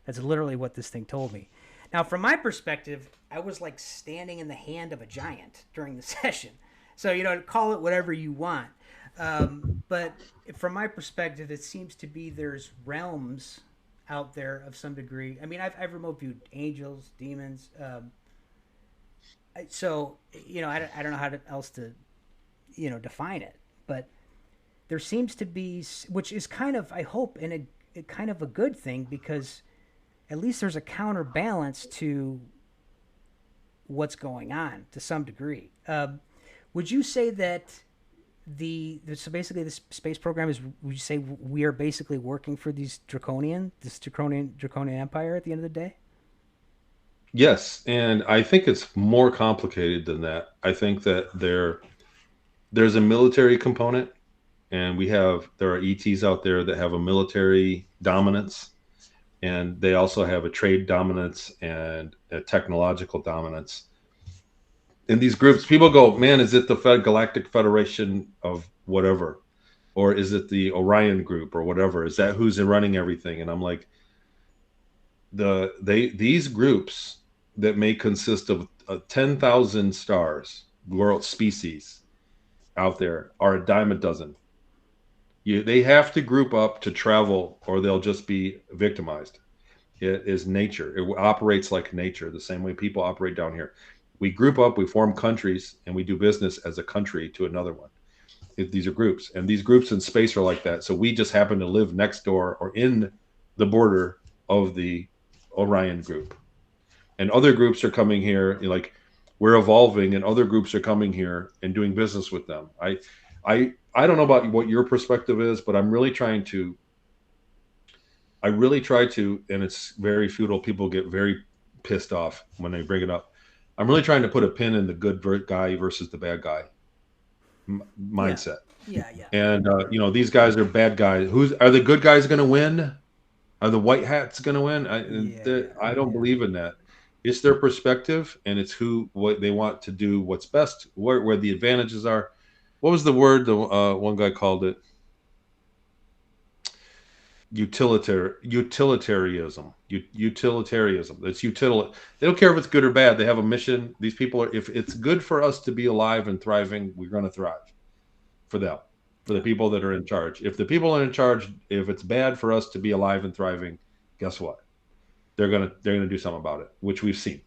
That's literally what this thing told me. Now, from my perspective, I was like standing in the hand of a giant during the session. So, call it whatever you want. But from my perspective, it seems to be there's realms out there of some degree. I mean, I've remote viewed angels, demons. So, I don't know else to, define it. But there seems to be, which is kind of, I hope, in a kind of a good thing because at least there's a counterbalance to what's going on to some degree. Would you say that so basically this space program is? Would you say we are basically working for this draconian empire at the end of the day? Yes, and I think it's more complicated than that. I think that there's a military component, and there are ETs out there that have a military dominance, and they also have a trade dominance and a technological dominance. In these groups, people go, "Man, is it the Galactic Federation of whatever, or is it the Orion Group or whatever? Is that who's running everything?" And I'm like, these groups that may consist of 10,000 stars, world species out there, are a dime a dozen. They have to group up to travel, or they'll just be victimized. It is nature. It operates like nature, the same way people operate down here. We group up, we form countries, and we do business as a country to another one. These are groups, and these groups in space are like that. So we just happen to live next door or in the border of the Orion group, and other groups are coming here. Like we're evolving, and other groups are coming here and doing business with them. I don't know about what your perspective is, but I really try to, and it's very futile. People get very pissed off when they bring it up. I'm really trying to put a pin in the good guy versus the bad guy Yeah, mindset. yeah. And these guys are bad guys. Who's are the good guys going to win? Are the white hats going to win? I don't Yeah. believe in that. It's their perspective, and it's what they want to do. What's best, where the advantages are. What was the word the one guy called it? Utilitarianism. Utilitarianism. It's utility. They don't care if it's good or bad. They have a mission. These people are. If it's good for us to be alive and thriving, we're going to thrive for them, for the Yeah. people that are in charge. If the people are in charge, if it's bad for us to be alive and thriving, guess what? They're gonna do something about it, which we've seen.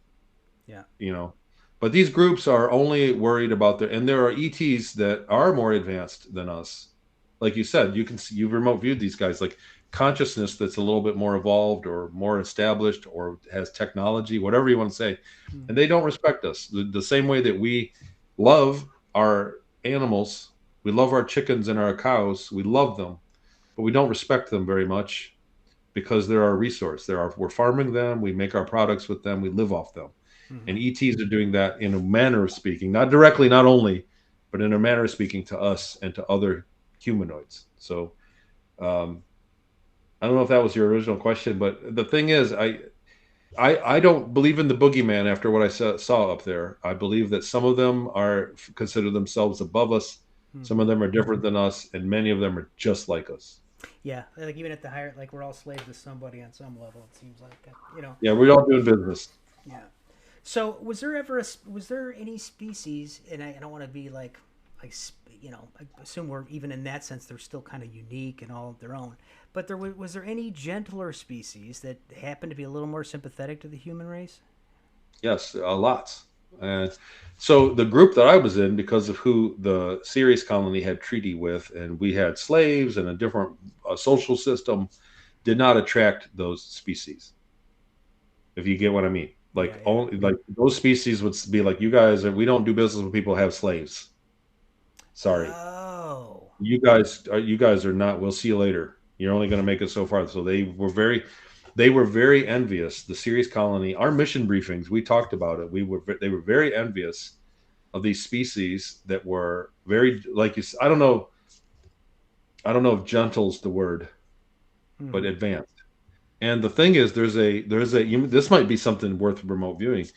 Yeah. You know, but these groups are only worried about and there are ETs that are more advanced than us. Like you said, you can see, you've remote viewed these guys. Like consciousness that's a little bit more evolved or more established or has technology, whatever you want to say, and they don't respect us the same way that we love our animals. We love our chickens and our cows. We love them, but we don't respect them very much because they're our resource. We're farming them. We make our products with them. We live off them. Mm-hmm. And ETs are doing that in a manner of speaking, not directly, not only, but in a manner of speaking to us and to other humanoids. So um, I don't know if that was your original question, but the thing is, I don't believe in the boogeyman after what I saw up there. I believe that some of them are consider themselves above us. Some Mm-hmm. of them are different than us, and many of them are just like us. Yeah, like even at the higher, like we're all slaves to somebody on some level. It seems like, Yeah, we're all doing business. Yeah. So was there any species, and I don't want to be like I assume we're even in that sense they're still kind of unique and all of their own. But was there any gentler species that happened to be a little more sympathetic to the human race? Yes, lots. And so the group that I was in, because of who the Sirius colony had treaty with, and we had slaves and a different social system, did not attract those species. If you get what I mean, Yeah, like yeah. only like those species would be like, you guys, we don't do business with people who have slaves. Sorry, Oh. you guys are not. We'll see you later. You're only going to make it so far. So they were very envious. The Sirius colony, our mission briefings, we talked about it. They were very envious of these species that were very, like you. I don't know if gentle's the word, but Mm-hmm. advanced. And the thing is, this might be something worth remote viewing.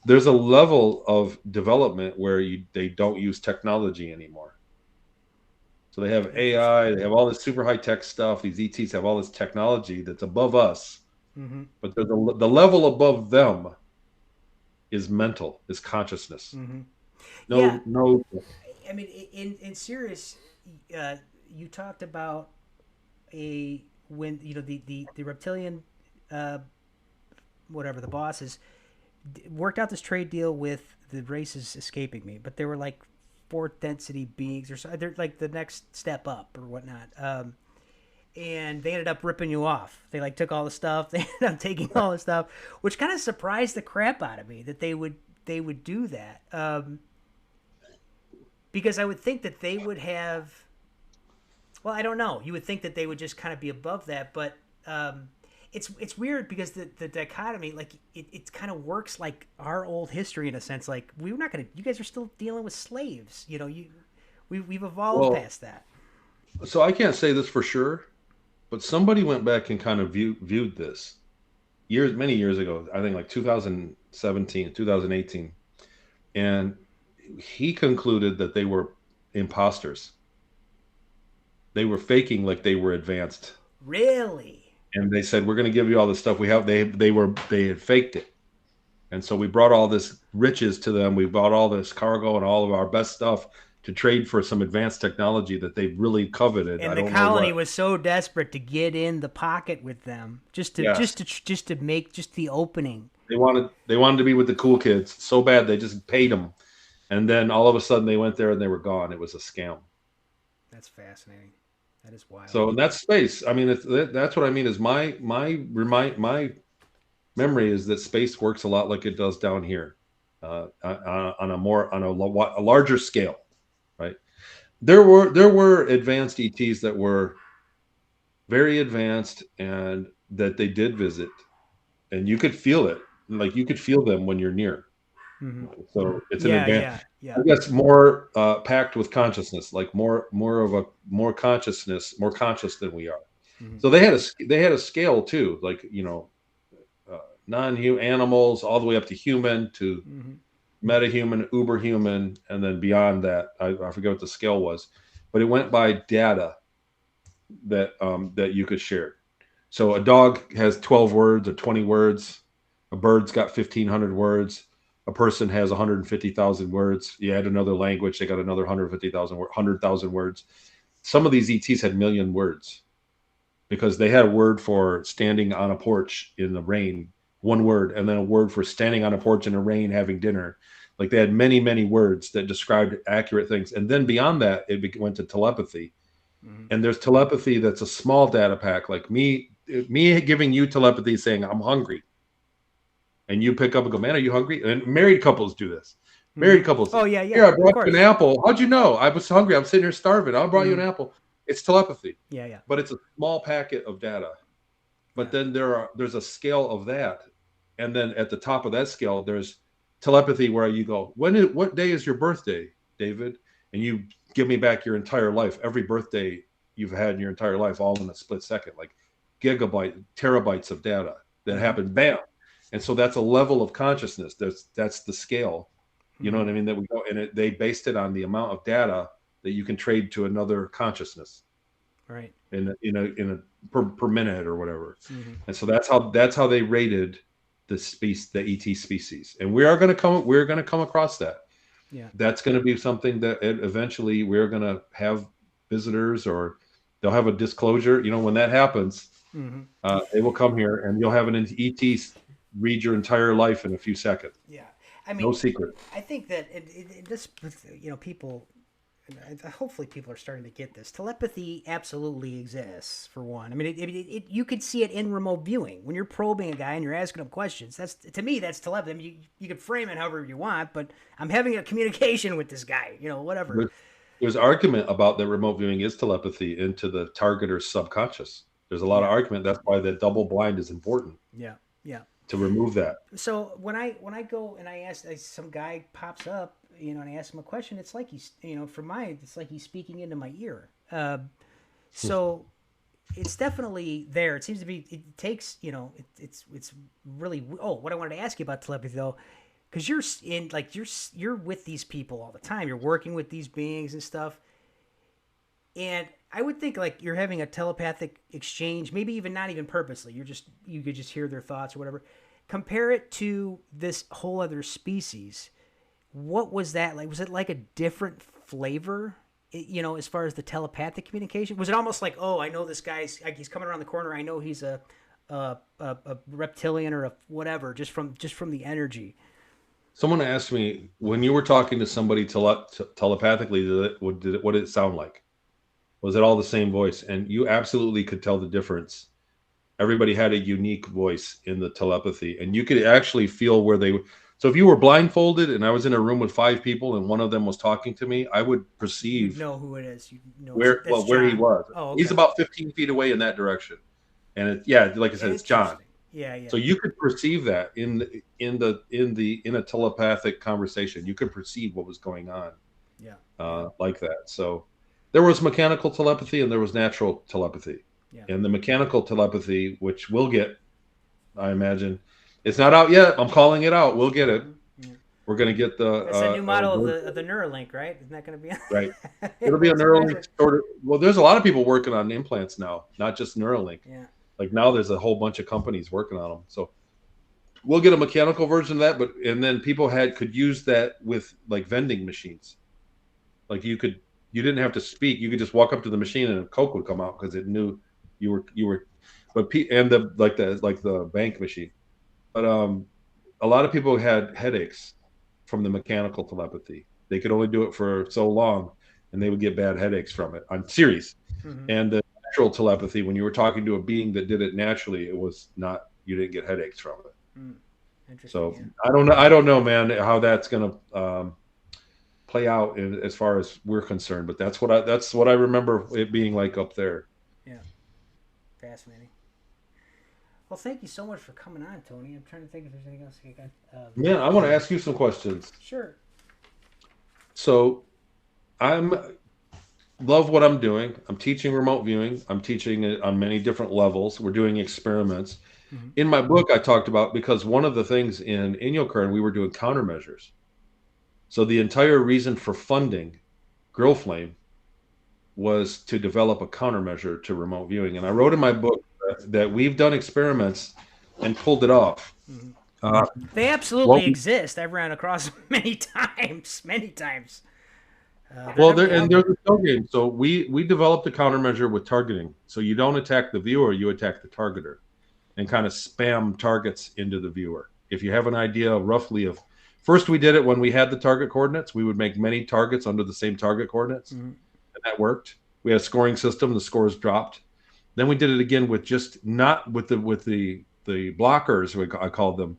There's a level of development where they don't use technology anymore. So they have Interesting. AI, they have all this super high tech stuff. These ETs have all this technology that's above us, Mm-hmm. but the level above them is mental, is consciousness. Mm-hmm. Yeah. No, no. I mean, in serious, uh, you talked about a when the reptilian, uh, whatever the bosses worked out this trade deal with the races escaping me, but they were like fourth density beings or so. They're like the next step up or whatnot. And they ended up ripping you off. They like took all the stuff. They ended up taking all the stuff, which kind of surprised the crap out of me that they would do that. Because I would think that they would have. Well, I don't know. You would think that they would just kind of be above that, but it's weird because the dichotomy, like it kind of works like our old history in a sense. Like we're not gonna. You guys are still dealing with slaves. We've evolved Well, past that. so I can't say this for sure, but somebody went back and kind of viewed this many years ago. I think like 2017, 2018, and he concluded that they were imposters. They were faking like they were advanced, Really? and they said, we're going to give you all the stuff we have. They had faked it, and so we brought all this riches to them. We bought all this cargo and all of our best stuff to trade for some advanced technology that they really coveted. I And the don't know colony what. was so desperate to get in the pocket with them, Yes, just to make just the opening. they wanted to be with the cool kids so bad they just paid them, and then all of a sudden they went there and they were gone. It was a scam. That's fascinating. That is wild. So in that space, I mean, that's what I mean. Is my memory is that space works a lot like it does down here, on a larger scale, right? There were advanced ETs that were very advanced and that they did visit, and you could feel it, like you could feel them when you're near. Mm-hmm. So it's an Yeah, advanced, yeah, I yeah. guess, more packed with consciousness, like more consciousness, more conscious than we are. Mm-hmm. So they had a scale too, like non-human animals all the way up to human to Mm-hmm. metahuman, uberhuman, and then beyond that, I forget what the scale was, but it went by data that you could share. So a dog has 12 words or 20 words. A bird's got 1,500 words. A person has 150,000 words. You add another language, they got another 100,000 words. Some of these ETs had million words because they had a word for standing on a porch in the rain, one word, and then a word for standing on a porch in the rain having dinner. Like they had many, many words that described accurate things. And then beyond that, it went to telepathy. And there's telepathy that's a small data pack, like me giving you telepathy saying I'm hungry, and you pick up and go, man, are you hungry? And married couples do this. Married couples, Oh yeah, here, yeah, I of brought you an course. apple. How'd you know? I was hungry. I'm sitting here starving. I brought you an Mm. apple. It's telepathy, Yeah, yeah, but it's a small packet of data. But yeah. then there's a scale of that, and then at the top of that scale, there's telepathy where you go, what day is your birthday, David? And you give me back your entire life, every birthday you've had in your entire life, all in a split second, like terabytes of data that happen, bam. And so that's a level of consciousness. That's the scale. You know what I mean? That we go, and they based it on the amount of data that you can trade to another consciousness Right. in a per minute or whatever. And so that's how they rated the ET species. And we're going to come across that. Yeah. That's going to be something that eventually we're going to have visitors, or they'll have a disclosure. When that happens, they will come here and you'll have an ET read your entire life in a few seconds. Yeah. I No mean, secret. I think that this, people, hopefully people are starting to get this. Telepathy absolutely exists, for one. I mean, you could see it in remote viewing when you're probing a guy and you're asking him questions. That's, to me, that's telepathy. I mean, you can frame it however you want, but I'm having a communication with this guy. Whatever. There's argument about that remote viewing is telepathy into the targeter's subconscious. There's a lot of Yeah. argument. That's why that double blind is important, Yeah. Yeah. to remove that. So when I go and I ask, some guy pops up, and I ask him a question, it's like he's, it's like he's speaking into my ear. So it's definitely there. It seems to be. It takes, it's really. Oh, what I wanted to ask you about telepathy though, because you're with these people all the time. You're working with these beings and stuff, and I would think like you're having a telepathic exchange, maybe even not even purposely. You could just hear their thoughts or whatever. Compare it to this whole other species. What was that like? Was it like a different flavor? As far as the telepathic communication, was it almost like, oh, I know this guy's like, he's coming around the corner. I know he's a reptilian or a whatever, just from the energy. Someone asked me, when you were talking to somebody telepathically, what did it sound like? Was it all the same voice? And you absolutely could tell the difference. Everybody had a unique voice in the telepathy, and you could actually feel where they. So if you were blindfolded and I was in a room with 5 people and one of them was talking to me, I would You'd perceive know who it is. You know that's where he John. was. Oh, He's okay. about 15 feet away in that direction, and yeah, like I said, it's John. Interesting. Yeah, yeah, So you could perceive that in a telepathic conversation. You could perceive what was going on, yeah, like that. So there was mechanical telepathy and there was natural telepathy. yeah. And the mechanical telepathy, which we'll get, I imagine, it's not out yet. I'm calling it out. We'll get it. Yeah. We're going to get the That's a new model of the Neuralink, right? Isn't that going to be right. It'll be a Neuralink sort of. Well, there's a lot of people working on implants now, not just Neuralink. Yeah. Like now, there's a whole bunch of companies working on them. So we'll get a mechanical version of that, and then people could use that with like vending machines. Like you didn't have to speak. You could just walk up to the machine and a Coke would come out because it knew you were. But and the bank machine. But a lot of people had headaches from the mechanical telepathy. They could only do it for so long, and they would get bad headaches from it on series. And the natural telepathy, when you were talking to a being that did it naturally, it was not. You didn't get headaches from it. Interesting. So Yeah. I don't know, man, how that's gonna play out as far as we're concerned. But that's what I remember it being like up there. Yeah. Fascinating. Well, thank you so much for coming on, Tony. I'm trying to think if there's anything else I got. Yeah, I want to ask you some questions. Sure. So love what I'm doing. I'm teaching remote viewing. I'm teaching it on many different levels. We're doing experiments. In my book, I talked about, because one of the things in Inyokern, we were doing countermeasures. So the entire reason for funding Grill Flame was to develop a countermeasure to remote viewing. And I wrote in my book that we've done experiments and pulled it off. They absolutely exist. I've ran across them many times. Many times. There's a shell game. So we developed a countermeasure with targeting. So you don't attack the viewer, you attack the targeter, and kind of spam targets into the viewer. If you have an idea roughly of, first we did it when we had the target coordinates. We would make many targets under the same target coordinates, and that worked. We had a scoring system. The scores dropped. Then we did it again with just not with the blockers. I called them,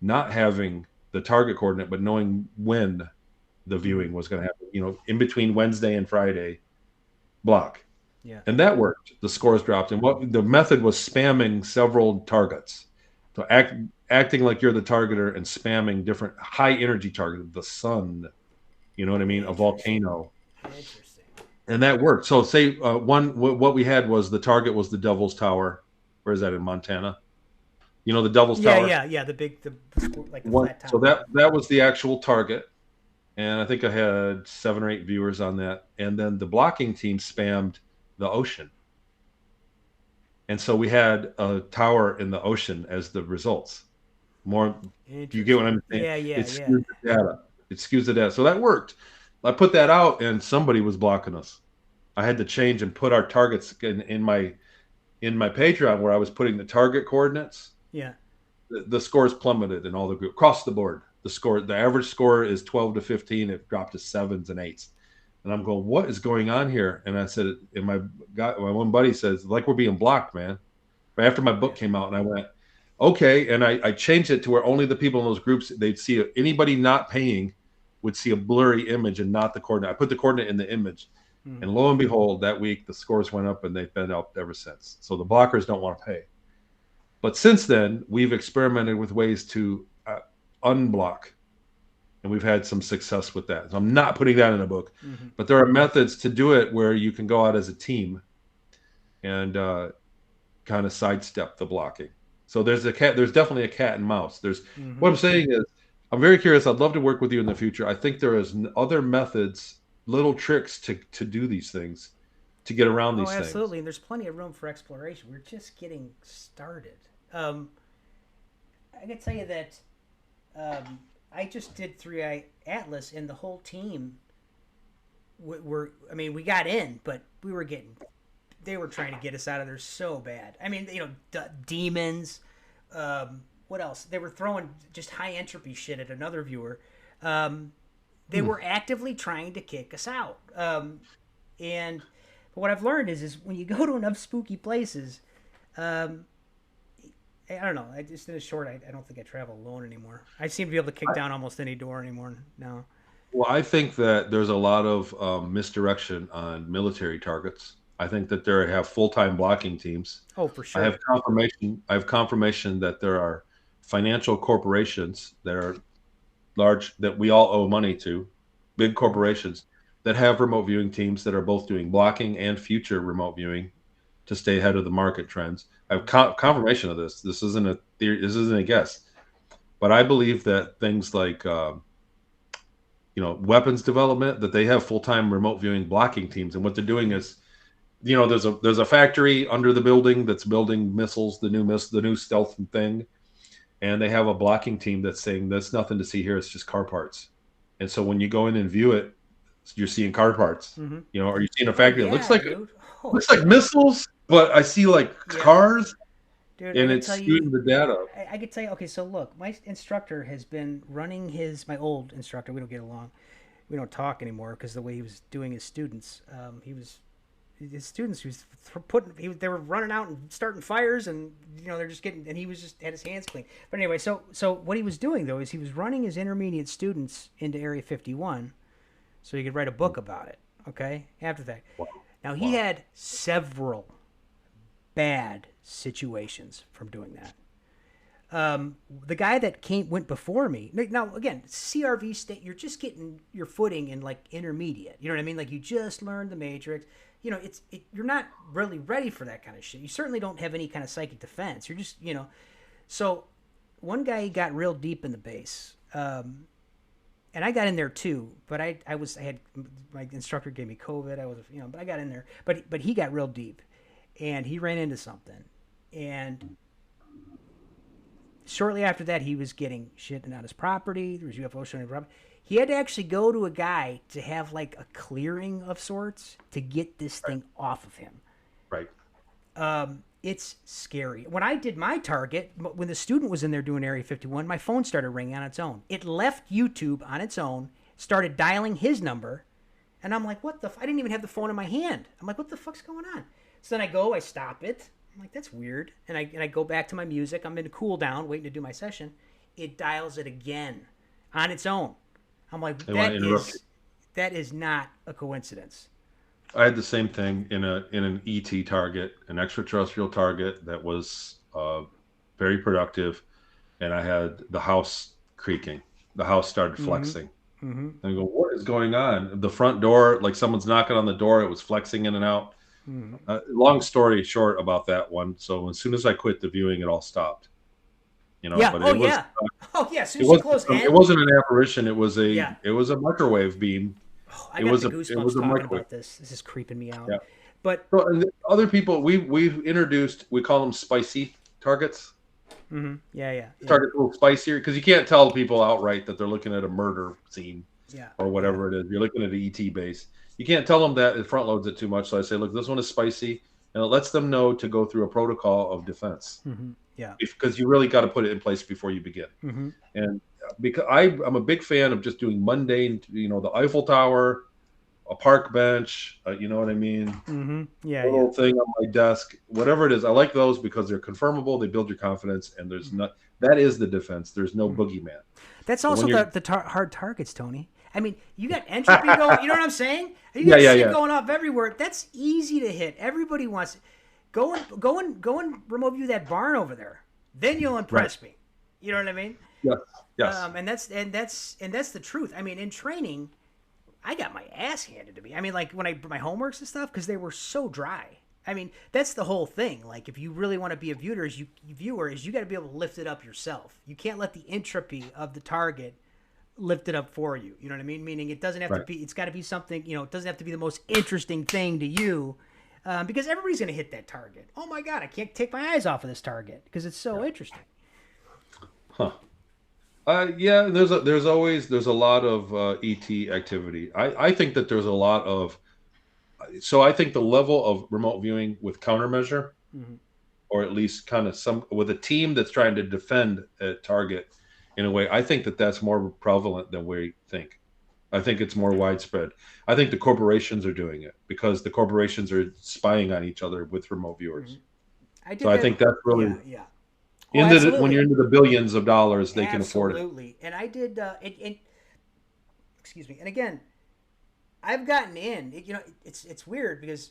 not having the target coordinate, but knowing when the viewing was going to happen. In between Wednesday and Friday, block. Yeah. And that worked. The scores dropped. And what the method was spamming several targets. So acting like you're the targeter and spamming different high energy targets, the sun, you know what I mean? A volcano. Interesting. And that worked. So say what we had was the target was the Devil's Tower. Where is that, in Montana? The Devil's Tower? Yeah. The like the flat tower. So that was the actual target. And I think I had 7 or 8 viewers on that. And then the blocking team spammed the ocean. And so we had a tower in the ocean as the results. More, you get what I'm saying? Yeah. It skews the data. It skews the data. So that worked. I put that out, and somebody was blocking us. I had to change and put our targets in my Patreon, where I was putting the target coordinates. Yeah. The scores plummeted in all the group across the board. The average score is 12 to 15. It dropped to 7s and 8s. And I'm going, what is going on here? And I said, and my one buddy says, like, we're being blocked, man. But after my book came out, and I went, okay. And I changed it to where only the people in those groups, they'd see anybody not paying would see a blurry image and not the coordinate. I put the coordinate in the image. And lo and behold, that week, the scores went up, and they've been up ever since. So the blockers don't want to pay. But since then, we've experimented with ways to unblock. And we've had some success with that. So I'm not putting that in a book, but there are methods to do it where you can go out as a team and kind of sidestep the blocking. So there's definitely a cat and mouse. What I'm saying is, I'm very curious. I'd love to work with you in the future. I think there is other methods, little tricks to do these things, to get around these things. Absolutely. And there's plenty of room for exploration. We're just getting started. I can tell you that I just did 3i Atlas, and the whole team we got in, but they were trying to get us out of there so bad. I mean, demons. What else? They were throwing just high entropy shit at another viewer. They were actively trying to kick us out. And what I've learned is when you go to enough spooky places, I don't know. I just, in a short, I don't think I travel alone anymore. I seem to be able to kick down almost any door anymore now. Well, I think that there's a lot of misdirection on military targets. I think that they have full-time blocking teams. Oh, for sure. I have confirmation that there are financial corporations that are large, that we all owe money to, big corporations that have remote viewing teams that are both doing blocking and future remote viewing to stay ahead of the market trends. I have confirmation of this. This isn't a theory. This isn't a guess. But I believe that things like weapons development, that they have full-time remote viewing blocking teams, and what they're doing is, there's a factory under the building that's building missiles, the new stealth thing, and they have a blocking team that's saying there's nothing to see here. It's just car parts. And so when you go in and view it, you're seeing car parts. Or you're seeing a factory that looks like missiles, but I see cars. Dude, and it's skewing the data. I could tell you, okay, so look, my instructor has been running my old instructor, we don't get along. We don't talk anymore because the way he was doing his students, they were running out and starting fires, and they're just getting, and he was just had his hands clean. But anyway, so what he was doing though is he was running his intermediate students into Area 51 so he could write a book about it, okay, after that. Wow. Now he had several bad situations from doing that. The guy that went before me, now again, CRV state, you're just getting your footing in intermediate. You know what I mean? Like, you just learned the Matrix. You're not really ready for that kind of shit. You certainly don't have any kind of psychic defense. You're just, So one guy got real deep in the base, and I got in there too. But I had my instructor gave me COVID. But I got in there. But he got real deep, and he ran into something, and shortly after that, he was getting shit on his property. There was UFO showing his property. He had to actually go to a guy to have a clearing of sorts to get this thing off of him. Right. It's scary. When I did my target, when the student was in there doing Area 51, my phone started ringing on its own. It left YouTube on its own, started dialing his number, And I'm like, what the? I didn't even have the phone in my hand. I'm like, what the fuck's going on? So then I go, I stop it. I'm like, that's weird. And I go back to my music. I'm in a cool down, waiting to do my session. It dials it again on its own. I'm like, They want to interrupt you. that is not a coincidence. I had the same thing in an ET target, an extraterrestrial target that was very productive, and I had the house creaking. The house started Mm-hmm. flexing. Mm-hmm. And I go, what is going on? The front door, like someone's knocking on the door, it was flexing in and out. Mm-hmm. Long story short about that one. So as soon as I quit the viewing, it all stopped. Yeah. But Oh yeah. Oh yeah. As soon it as you was close it end. wasn't an apparition. Yeah. It was a microwave beam. Oh, I got the goosebumps A talking microwave. about this. This is creeping me out. Yeah. But So and other people we've introduced, we call them spicy targets. mm-hmm. Yeah. Yeah. The Yeah. target's a little spicier because you can't tell people outright that they're looking at a murder scene Yeah. or Yeah. whatever it is. You're looking at an ET base. You can't tell them that it front loads it too much. So I say, look, this one is spicy, and it lets them know to go through a protocol of defense Mm-hmm. Yeah. because you really got to put it in place before you begin. Mm-hmm. And because I'm a big fan of just doing mundane, the Eiffel Tower, a park bench, you know what I mean? Mm-hmm. Yeah. Yeah. Little thing on my desk, whatever it is. I like those because they're confirmable. They build your confidence, and there's not. That is the defense. There's no Mm-hmm. boogeyman. That's But when also you're, hard targets, Tony. I mean, you got entropy going. You know what I'm saying? You yeah, got yeah, shit yeah, going off everywhere. That's easy to hit. Everybody wants it. Go and remote view that barn over there. Then you'll right, impress me. You know what I mean? yes, yes, And that's the truth. I mean, in training, I got my ass handed to me. I mean, like when I my homeworks and stuff because they were so dry. I mean, that's the whole thing. Like, if you really want to be a viewer, is you got to be able to lift it up yourself. You can't let the entropy of the target lift it up for you. You know what I mean? Meaning, it doesn't have to right, be. It's got to be something. It doesn't have to be the most interesting thing to you, because everybody's going to hit that target. Oh my god, I can't take my eyes off of this target because it's so yeah, interesting. huh? Yeah. There's a lot of ET activity. I think that there's a lot of. So I think the level of remote viewing with countermeasure, Mm-hmm. or at least kind of some with a team that's trying to defend a target in a way, I think that that's more prevalent than we think. I think it's more widespread. I think the corporations are doing it because the corporations are spying on each other with remote Mm-hmm. viewers. I So did I that. think that's Yeah, really yeah. Oh, when you're absolutely. into the billions of dollars, they can afford it. Absolutely. And I did excuse me. And again, I've gotten in. It's weird because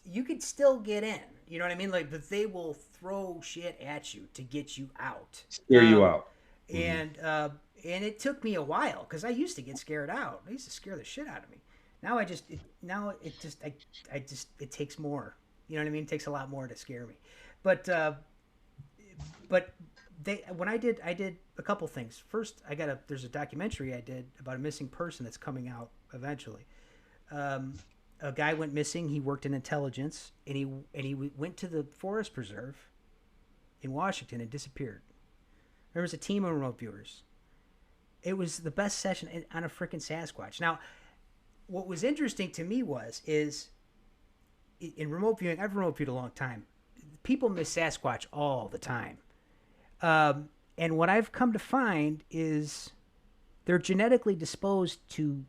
you could still get in. You know what I mean? Like, but they will throw shit at you to get you out. Scare you Um, out. Hmm. and it took me a while because I used to get scared out. I used to scare the shit out of me. Now it just I just it takes more. You know what I mean? It takes a lot more to scare me. But uh, but I did a couple things. First, there's a documentary I did about a missing person that's coming out eventually. Um, a guy went missing. He worked in intelligence, and he went to the forest preserve in Washington and disappeared. There was a team of remote viewers. It was the best session on a freaking Sasquatch. Now, what was interesting to me is in remote viewing. I've remote viewed a long time. People miss Sasquatch all the time. And what I've come to find is they're genetically disposed to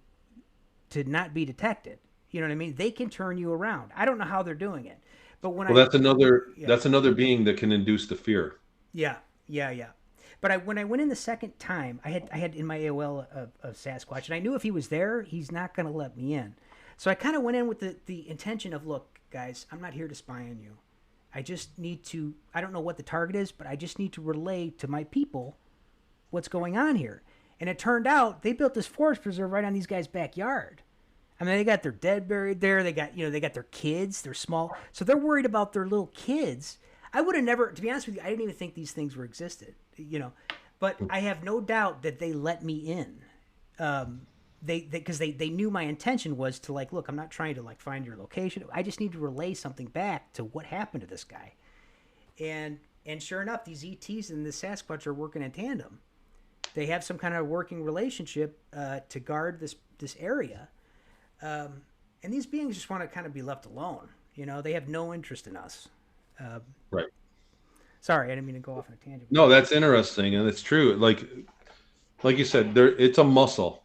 not be detected. You know what I mean? They can turn you around. I don't know how they're doing it, but when Well, I yeah that's another being that can induce the fear. yeah yeah. But when I went in the second time, I had in my AOL of Sasquatch, and I knew if he was there, he's not going to let me in. So I kind of went in with the intention of, look, guys, I'm not here to spy on you. I just need to. I don't know what the target is, but I just need to relay to my people what's going on here. And it turned out they built this forest preserve right on these guys' backyard. I mean, they got their dead buried there. They got their kids. They're small, so they're worried about their little kids. I would have never, to be honest with you, I didn't even think these things were existed. But I have no doubt that they let me in. Because they knew my intention was to, like, look, I'm not trying to, like, find your location. I just need to relay something back to what happened to this guy. And sure enough, these ETs and the Sasquatch are working in tandem. They have some kind of working relationship to guard this area. And these beings just want to kind of be left alone. They have no interest in us. Right. Sorry, I didn't mean to go off on a tangent. No, that's interesting, and it's true. Like you said, it's a muscle,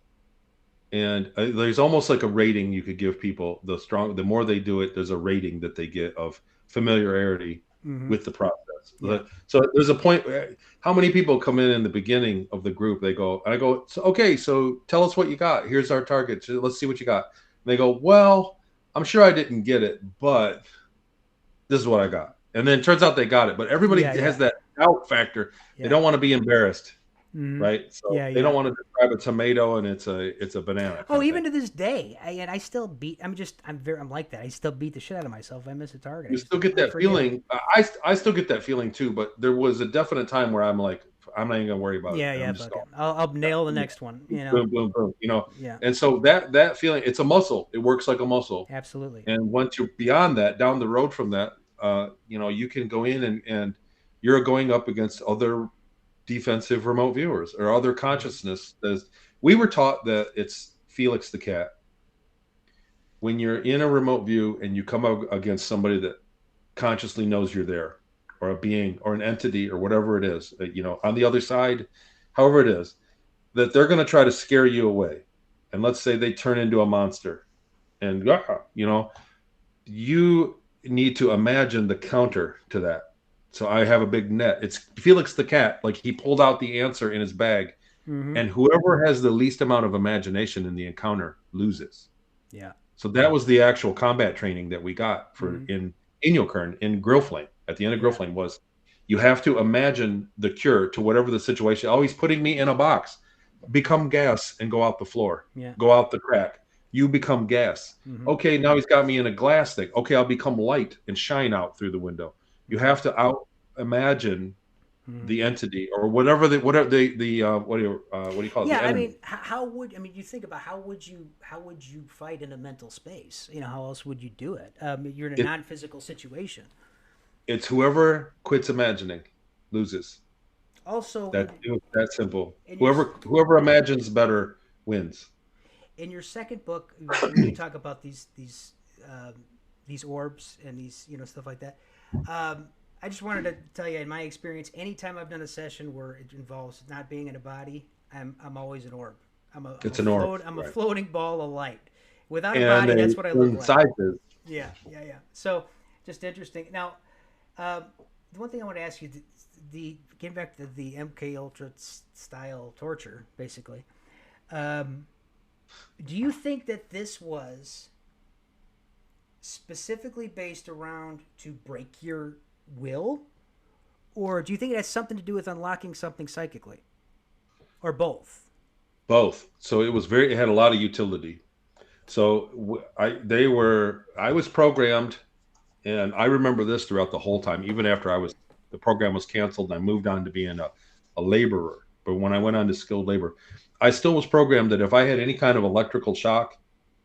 And there's almost like a rating you could give people. The more they do it, there's a rating that they get of familiarity Mm-hmm. with the process. Yeah. So there's a point. How many people come in the beginning of the group? They go, and I go, so, okay, so tell us what you got. Here's our target. So let's see what you got. And they go, well, I'm sure I didn't get it, but this is what I got. And then it turns out they got it. But everybody Yeah. has Yeah. that doubt factor. They Yeah. don't want to be embarrassed, Mm-hmm. right? So Yeah. they don't Yeah. want to describe a tomato and it's a banana Oh, kind of thing. even to this day, and I still beat. I'm like that. I still beat the shit out of myself. If I miss a target, You still get I that forget it. feeling. I still get that feeling too, but there was a definite time where I'm like, I'm not even gonna worry about it, Yeah. and Yeah. I'm just Fuck going, it. I'll nail the next one. boom, boom, boom, Yeah. And so that feeling, it's a muscle. It works like a muscle. Absolutely. And once you're beyond that, down the road from that, you can go in and you're going up against other defensive remote viewers or other Mm-hmm. consciousness. We were taught that it's Felix the cat. When you're in a remote view and you come up against somebody that consciously knows you're there, or a being or an entity or whatever it is, on the other side, however it is, that they're going to try to scare you away. And let's say they turn into a monster, and you need to imagine the counter to that. So I have a big net. It's Felix the cat, like he pulled out the answer in his bag, Mm-hmm. and whoever has the least amount of imagination in the encounter loses. Yeah. So that was the actual combat training that we got for Mm-hmm. in Inyokern in Grill Flame. At the end of Grill Yeah. Flame was you have to imagine the cure to whatever the situation. Oh, he's putting me in a box. Become gas and go out the floor. Yeah. Go out the crack. You become gas. Mm-hmm. Okay, now he's got me in a glass thing. Okay, I'll become light and shine out through the window. You Mm-hmm. have to out imagine Mm-hmm. the entity or whatever what do you call it? Yeah, The I enemy. mean, how would you think about how would you fight in a mental space? How else would you do it? You're in a It, non-physical situation. it's whoever quits imagining loses. Also, That simple. in your Whoever imagines better wins. in your second book, when you talk about these orbs and these stuff like that, I just wanted to tell you, in my experience, anytime I've done a session where it involves not being in a body, I'm always an orb. It's an orb, I'm a right? floating ball of light. Without a And body, they that's what I look turn like. sizes. Yeah, yeah, yeah. So just interesting. Now, the one thing I want to ask you, getting back to the MK Ultra style torture, basically. Um, do you think that this was specifically based around to break your will, or do you think it has something to do with unlocking something psychically, or both? Both. So it had a lot of utility. So I was programmed, and I remember this throughout the whole time, even after the program was canceled and I moved on to being a laborer. But when I went on to skilled labor, I still was programmed that if I had any kind of electrical shock,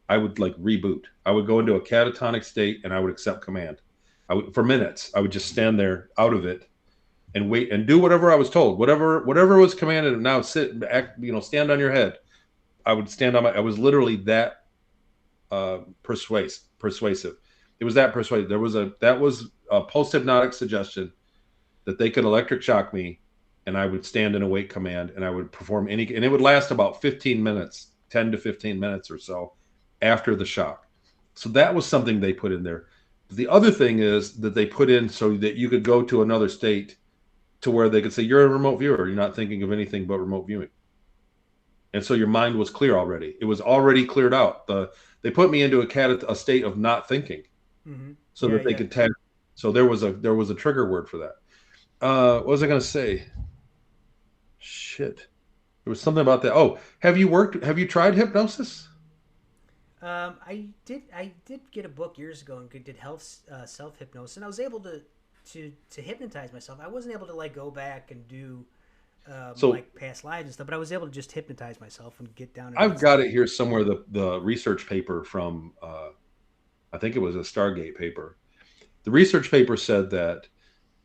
I would like reboot. I would go into a catatonic state and I would accept command. For minutes, I would just stand there out of it and wait and do whatever I was told, whatever was commanded. And now sit, act, stand on your head. I would stand on my. I was literally that persuasive. It was that persuasive. That was a post hypnotic suggestion that they could electric shock me, and I would stand in await command, and I would perform and it would last about 15 minutes, 10 to 15 minutes or so after the shock. So that was something they put in there. The other thing is that they put in so that you could go to another state to where they could say you're a remote viewer, you're not thinking of anything but remote viewing, and so your mind was clear already. It was already cleared out. They put me into a state of not thinking, Mm-hmm. so Yeah, that they yeah. could tag. So there was a trigger word for that. What was I going to say? Shit, there was something about that. Oh, Have you tried hypnosis? I did get a book years ago and did health self hypnosis, and I was able to hypnotize myself. I wasn't able to like go back and do So like past lives and stuff, but I was able to just hypnotize myself and get down into I've that got state. it here somewhere. The research paper from I think it was a Stargate paper. The research paper said that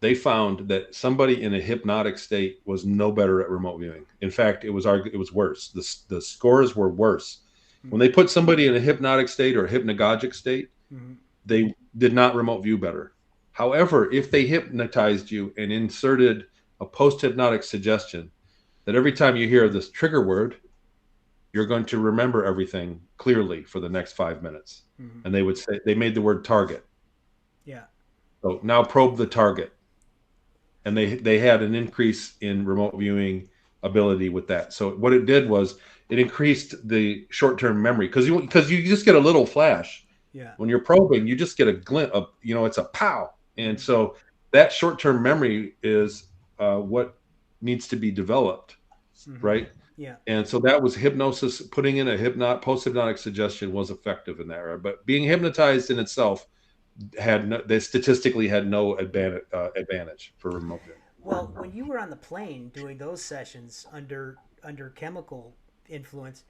they found that somebody in a hypnotic state was no better at remote viewing. In fact, it was worse. The scores were worse when Mm-hmm. they put somebody in a hypnotic state or a hypnagogic state. Mm-hmm. They did not remote view better. However, if they hypnotized you and inserted a post hypnotic suggestion that every time you hear this trigger word, you're going to remember everything clearly for the next 5 minutes. Mm-hmm. And they would say, they made the word target. Yeah. So now probe the target. And they had an increase in remote viewing ability with that. So what it did was it increased the short-term memory, because you just get a little flash. Yeah. When you're probing, you just get a glint of, it's a pow. And so that short-term memory is what needs to be developed, Mm-hmm. right? Yeah. And so that was hypnosis. Putting in a post-hypnotic suggestion was effective in that area. But being hypnotized in itself they statistically had no advantage for remote viewing. Well, when you were on the plane doing those sessions under chemical influence,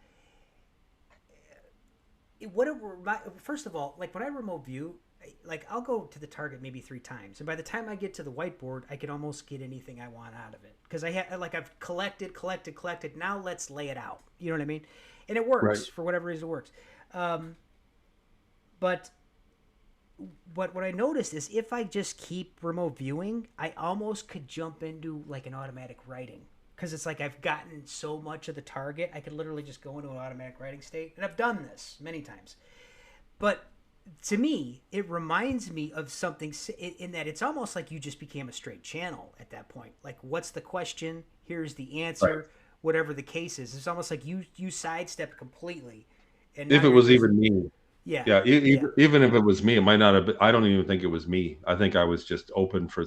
first of all, like when I remote view, like I'll go to the target maybe 3 times, and by the time I get to the whiteboard, I can almost get anything I want out of it because I've collected. Now let's lay it out. You know what I mean? And it works Right. for whatever reason. It works. But what I noticed is if I just keep remote viewing, I almost could jump into like an automatic writing because it's like I've gotten so much of the target, I could literally just go into an automatic writing state, and I've done this many times. But to me, it reminds me of something in that it's almost like you just became a straight channel at that point. Like, what's the question? Here's the answer. Right. Whatever the case is, it's almost like you sidestepped completely. And if it was even me, yeah. Even if it was me, it might not have been. I don't even think it was me. I think I was just open for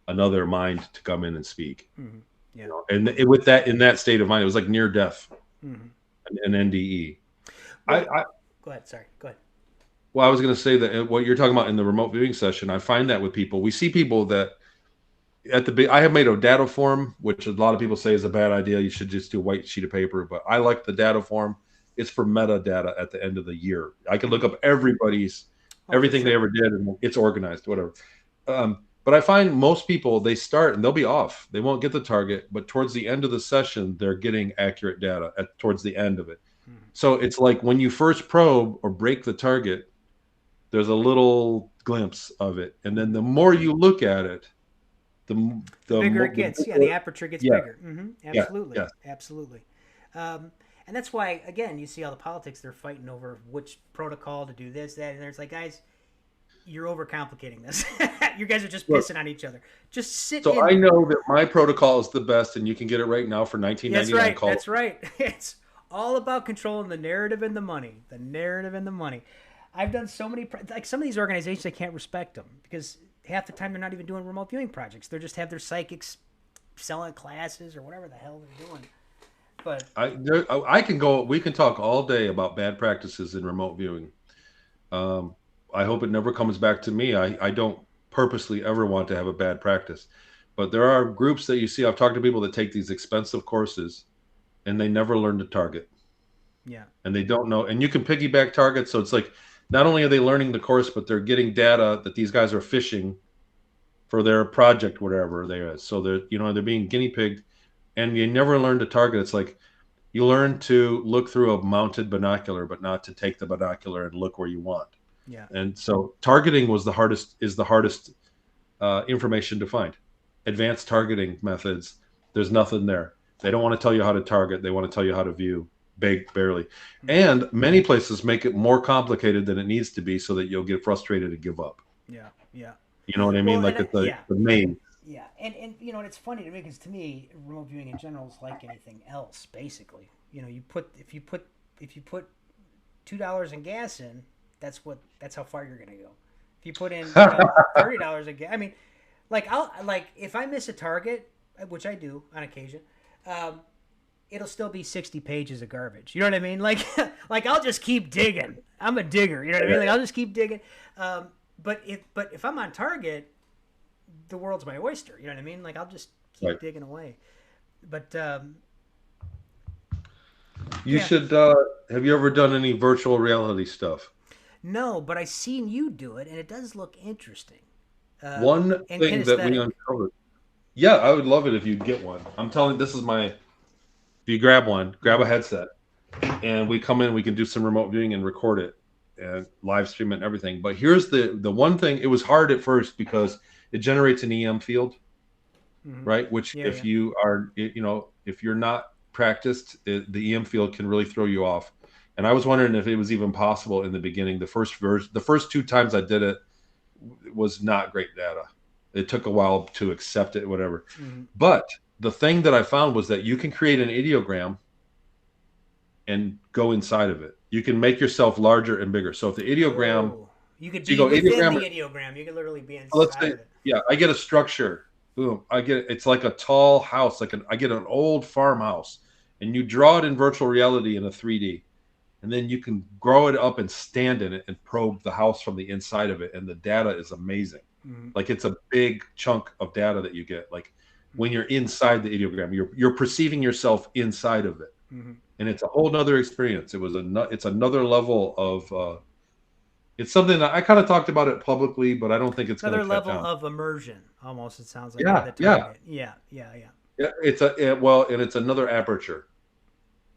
another mind to come in and speak. Mm-hmm. Yeah. And with that, in that state of mind, it was like near death, mm-hmm. an NDE. Well, go ahead. Sorry. Go ahead. Well, I was going to say that what you're talking about in the remote viewing session, I find that with people, we see people that I have made a data form, which a lot of people say is a bad idea. You should just do a white sheet of paper, but I like the data form. It's for metadata at the end of the year. I can look up everything they ever did, and it's organized, whatever. But I find most people, they start and they'll be off. They won't get the target, but towards the end of the session, they're getting accurate data towards the end of it. Mm-hmm. So it's like when you first probe or break the target, there's a little glimpse of it. And then the more you look at it, the bigger it gets. The aperture gets bigger. Mm-hmm. Absolutely. Yeah. Absolutely. And that's why, again, you see all the politics, they're fighting over which protocol to do this, that, and there's like, guys, you're overcomplicating this. You guys are just pissing on each other. Just sit So I know that my protocol is the best, and you can get it right now for $19.99. That's right. It's all about controlling the narrative and the money. The narrative and the money. I've done so many, like some of these organizations, I can't respect them because half the time they're not even doing remote viewing projects. They're just have their psychics selling classes or whatever the hell they're doing. But we can talk all day about bad practices in remote viewing. I hope it never comes back to me. I don't purposely ever want to have a bad practice, but there are groups that you see. I've talked to people that take these expensive courses and they never learn to target. Yeah. And they don't know. And you can piggyback targets. So it's like, not only are they learning the course, but they're getting data that these guys are fishing for their project, whatever they are. So they're being guinea pigged, and you never learn to target. It's like you learn to look through a mounted binocular, but not to take the binocular and look where you want. Yeah. And so targeting is the hardest information to find. Advanced targeting methods, there's nothing there. They don't want to tell you how to target. They want to tell you how to view. Barely. And many places make it more complicated than it needs to be so that you'll get frustrated and give up. Yeah. You know what I mean? Like it's the main. Yeah. And it's funny to me because to me, remote viewing in general is like anything else, basically. If you put $2 in gas in, that's how far you're gonna go. If you put in $30 in gas, I mean, if I miss a target, which I do on occasion, it'll still be 60 pages of garbage. You know what I mean? Like I'll just keep digging. I'm a digger. You know what I mean? Like I'll just keep digging. But if I'm on target, the world's my oyster. You know what I mean? Like I'll just keep digging away. But you should. Have you ever done any virtual reality stuff? No, but I seen you do it, and it does look interesting. One thing that we uncovered. Yeah, I would love it if you'd get one. I'm telling you, this is my. If you grab a headset, and we come in, we can do some remote viewing and record it and live stream it and everything. But here's the one thing. It was hard at first because it generates an EM field, right? Which if you are, if you're not practiced, the EM field can really throw you off. And I was wondering if it was even possible in the beginning. The first two times I did it was not great data. It took a while to accept it, whatever. Mm-hmm. But the thing that I found was that you can create an ideogram and go inside of it. You can make yourself larger and bigger. So if the ideogram, Oh, you could so you be go within ideogram, the ideogram. You could literally be let's inside say, of it. yeah, I get a structure. Boom. It's like a tall house, I get an old farmhouse, and you draw it in virtual reality in a 3D. And then you can grow it up and stand in it and probe the house from the inside of it. And the data is amazing. Mm-hmm. Like it's a big chunk of data that you get. Like when you're inside the ideogram, you're perceiving yourself inside of it. Mm-hmm. And it's a whole nother experience. It's another level of it's something that I kind of talked about it publicly, but I don't think it's going Another to catch level on. of immersion, almost. It sounds like Yeah, the yeah, target. Yeah, yeah, yeah. yeah. And it's another aperture.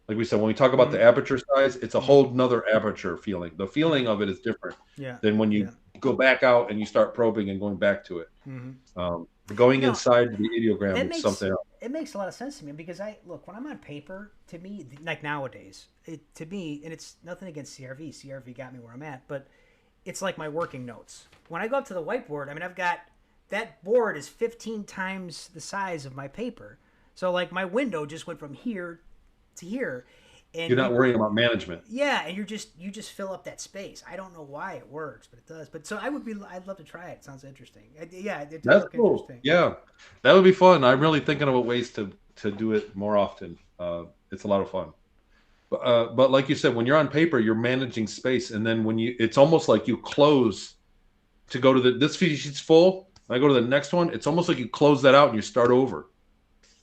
Like we said, when we talk about Mm-hmm. the aperture size, it's a Mm-hmm. whole nother aperture feeling. The feeling of it is different Yeah, than when you yeah. go back out and you start probing and going back to it. Mm-hmm. Going No, inside the ideogram, that it's makes something else. it makes a lot of sense to me because I look when I'm on paper. To me, like nowadays, to me, and it's nothing against CRV. CRV got me where I'm at, but it's like my working notes. When I go up to the whiteboard, I mean, I've got that board is 15 times the size of my paper. So like my window just went from here to here, You're and not worrying about management. yeah, and you just fill up that space. I don't know why it works, but it does. But so I'd love to try it. It sounds interesting. Yeah, it does That's look cool. interesting. Yeah, that would be fun. I'm really thinking about ways to do it more often. It's a lot of fun. But like you said, when you're on paper, you're managing space, and then it's almost like you close to go to this sheet's full. I go to the next one. It's almost like you close that out and you start over.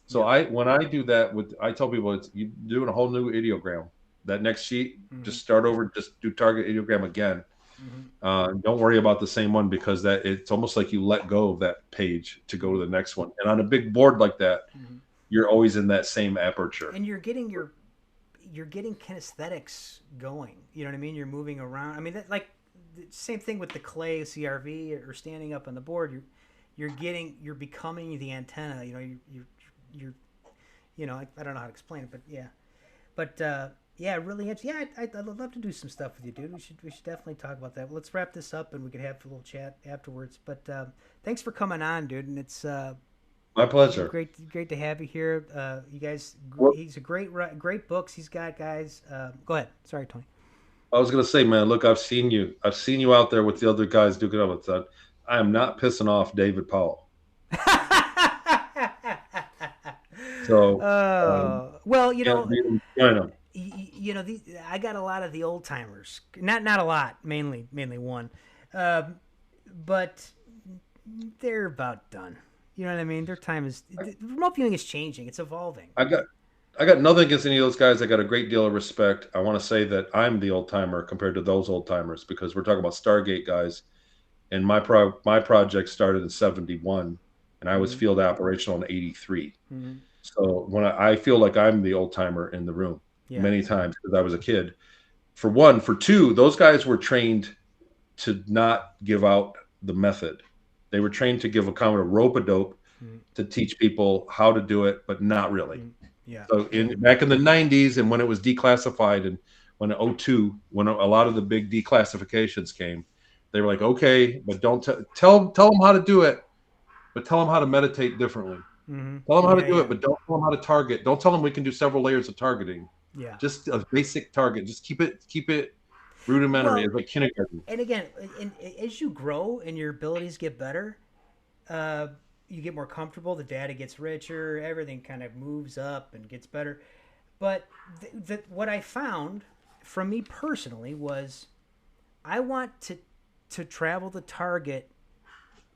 So Yeah. when I do that I tell people it's you doing a whole new ideogram. That next sheet, Mm-hmm. just start over, just do target ideogram again. Mm-hmm. Don't worry about the same one because that it's almost like you let go of that page to go to the next one. And on a big board like that, Mm-hmm. you're always in that same aperture. And you're getting kinesthetics going. You know what I mean? You're moving around. I mean, like the same thing with the clay CRV or standing up on the board. You're becoming the antenna. You know, you're you know, I don't know how to explain it, but yeah, but yeah, really, yeah, I'd love to do some stuff with you, dude. We should definitely talk about that. Well, let's wrap this up, and we could have a little chat afterwards. But thanks for coming on, dude, and it's My pleasure. great to have you here. You guys, Well, he's a great books he's got, guys. Go ahead. Sorry, Tony. I was gonna say, man, look, I've seen you. I've seen you out there with the other guys duking up with that. I am not pissing off David Powell. So Well, you can't know, beat him, join him. you know, I got a lot of the old timers. Not a lot, mainly one, but they're about done. You know what I mean? Their time is remote viewing is changing. It's evolving. I got nothing against any of those guys. I got a great deal of respect. I want to say that I'm the old timer compared to those old timers because we're talking about Stargate guys, and my project started in '71, and I was Mm-hmm. field operational in '83. Mm-hmm. So when I feel like I'm the old timer in the room Yeah. many times because I was a kid. For one, for two, those guys were trained to not give out the method. They were trained to give a kind of rope a dope Mm-hmm. to teach people how to do it, but not really. Mm-hmm. Yeah. So back in the '90s, and when it was declassified, and when in '02, when a lot of the big declassifications came, they were like, okay, but don't tell them how to do it, but tell them how to meditate differently. Mm-hmm. Tell them how to Yeah. do Yeah. it, but don't tell them how to target. Don't tell them we can do several layers of targeting. Yeah. Just a basic target. Just keep it rudimentary. Well, It's like kindergarten. and again, as you grow and your abilities get better, you get more comfortable. The data gets richer. Everything kind of moves up and gets better. But what I found from me personally was I want to travel the target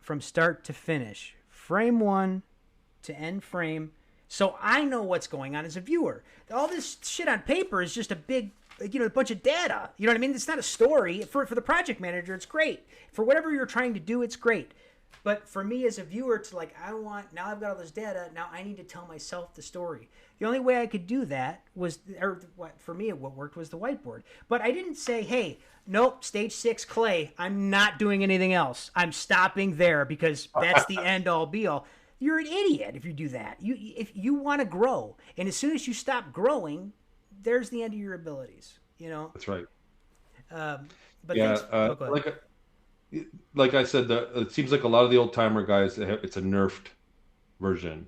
from start to finish, frame one to end frame, so I know what's going on as a viewer. All this shit on paper is just a big, a bunch of data. You know what I mean? It's not a story. For the project manager, it's great. For whatever you're trying to do, it's great. But for me as a viewer, to now I've got all this data. Now I need to tell myself the story. The only way I could do that was, for me, what worked was the whiteboard. But I didn't say, hey, nope, stage 6 clay. I'm not doing anything else. I'm stopping there because that's the end all be all. You're an idiot if you do that. If you want to grow, and as soon as you stop growing, there's the end of your abilities. You know. That's right. But Yeah, thanks. Oh, go ahead. like I said, it seems like a lot of the old timer guys, it's a nerfed version.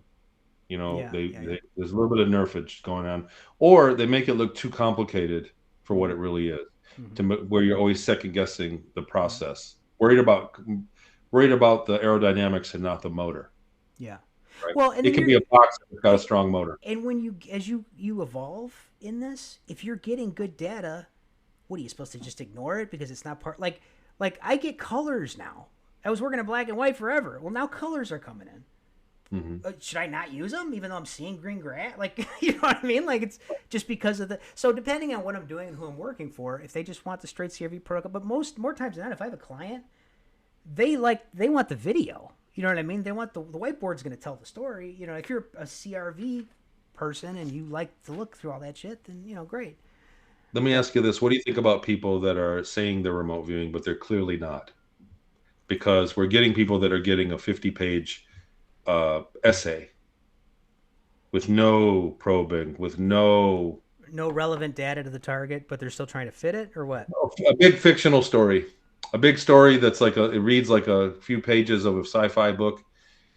You know, Yeah, yeah, yeah. there's a little bit of nerfage going on, or they make it look too complicated for what it Mm-hmm. really is, Mm-hmm. where you're always second guessing the Mm-hmm. process, worried about the aerodynamics and not the motor. Yeah. Right? Well, and It then can be a box that's got a strong motor. and when you as you evolve in this, if you're getting good data, what are you supposed to just ignore it because it's not part like I get colors now. I was working in black and white forever. Well, now colors are coming in. Hmm. Should I not use them even though I'm seeing green grass? Like, you know what I mean? Like, it's just because of the. So, depending on what I'm doing and who I'm working for, if they just want the straight CRV protocol, but more times than not, if I have a client, they want the video. You know what I mean? They want the whiteboard's going to tell the story. You know, if you're a CRV person and you like to look through all that shit, then, great. Let me But ask you this: what do you think about people that are saying they're remote viewing, but they're clearly not? Because we're getting people that are getting a 50-page essay with no probing, with no no relevant data to the target, but they're still trying to fit it, or what? a big fictional story, a big story that's it reads like a few pages of a sci-fi book,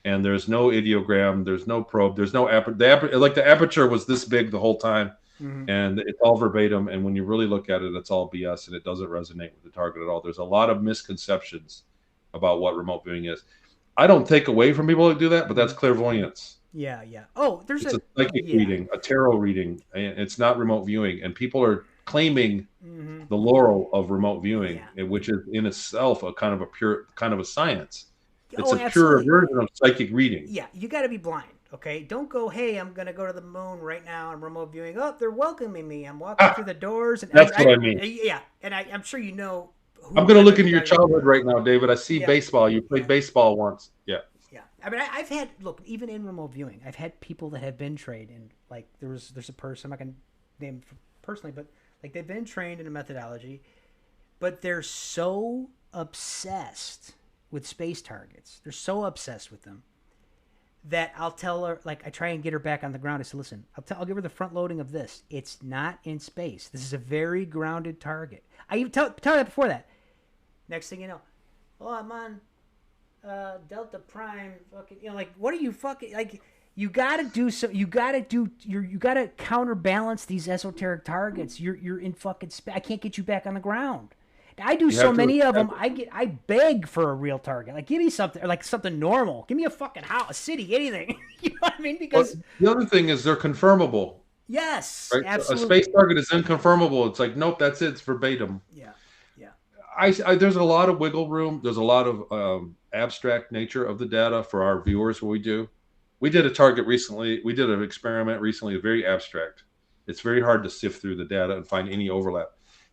and there's no ideogram, there's no probe, there's no like the aperture was this big the whole time, Mm-hmm. and it's all verbatim. And when you really look at it, it's all BS, and it doesn't resonate with the target at all. There's a lot of misconceptions about what remote viewing is. I don't take away from people that do that, but that's clairvoyance. Yeah, yeah. Oh, there's It's a a psychic yeah. reading, a tarot reading, and it's not remote viewing. And people are claiming Mm-hmm. the laurel of remote viewing, Yeah. which is in itself a kind of a science. It's Oh, a pure absolutely. version of psychic reading. Yeah, you got to be blind. Okay, don't go. Hey, I'm gonna go to the moon right now. I'm remote viewing. Oh, they're welcoming me. I'm walking Ah, through the doors, and that's what I mean. yeah, and I'm sure you know I'm who going I to look might be into your talking about. childhood right now, David. I see Yeah, baseball. You yeah, played baseball once. Yeah. yeah. I mean, I've had look even in remote viewing. I've had people that have been trained, and like there's a person I'm not gonna name personally, but like they've been trained in a methodology, but they're so obsessed with space targets. They're so obsessed with them that I'll tell her, like, I try and get her back on the ground. I said, listen, I'll give her the front loading of this. It's not in space. This is a very grounded target. I even tell her that before that. Next thing you know, oh, I'm on Delta Prime. Fucking, like, what are you fucking like? You gotta do some. You gotta counterbalance these esoteric targets. You're in fucking space. I can't get you back on the ground. I do You so have to many of them. establish. I beg for a real target. Like, give me something, like something normal. Give me a fucking house, a city, anything. You know what I mean? Well, Because the other thing is they're confirmable, yes, right? So a space absolutely. target is unconfirmable. It's like, nope, that's it. It's verbatim. Yeah, yeah. There's a lot of wiggle room. There's a lot of abstract nature of the data for our viewers. What we do, we did a target recently. We did an experiment recently, very abstract. It's very hard to sift through the data and find any overlap.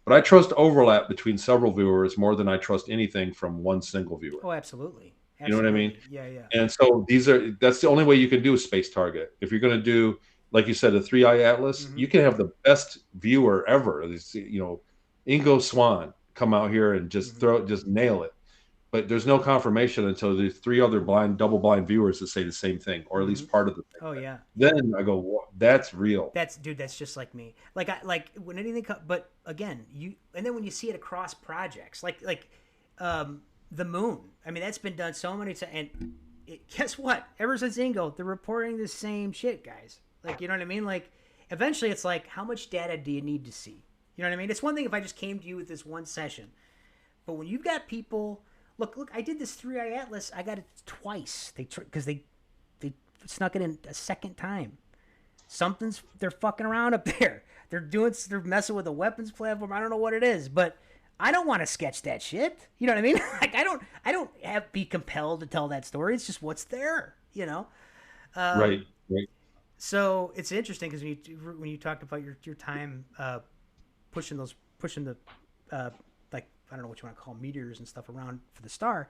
But I trust overlap between several viewers more than I trust anything from one single viewer. Oh, absolutely, You know what I mean? absolutely. Yeah, yeah. And so that's the only way you can do a space target. If you're going to do, like you said, a 3-eye atlas, Mm-hmm. you can have the best viewer ever. Ingo Swan come out here and Mm-hmm. just nail it. But there's no confirmation until there's three other double blind viewers that say the same thing, or at Mm-hmm. least part of the same Oh thing. yeah, yeah. Then I go, that's real. That's dude. That's just like me. Like I like when anything. But again, and then when you see it across projects, the moon. I mean, that's been done so many times. And guess what? Ever since Ingo, they're reporting the same shit, guys. Like, you know what I mean? Like, eventually, it's like, how much data do you need to see? You know what I mean? It's one thing if I just came to you with this one session, but when you've got people, look, I did this 3-eye atlas. I got it twice. Because they snuck it in a second time. They're fucking around up there. They're messing with a weapons platform. I don't know what it is, but I don't want to sketch that shit. You know what I mean? Like I don't have be compelled to tell that story. It's just what's there. You know. Right. Right. So it's interesting because when you talked about your time pushing the like I don't know what you want to call meteors and stuff around for the star.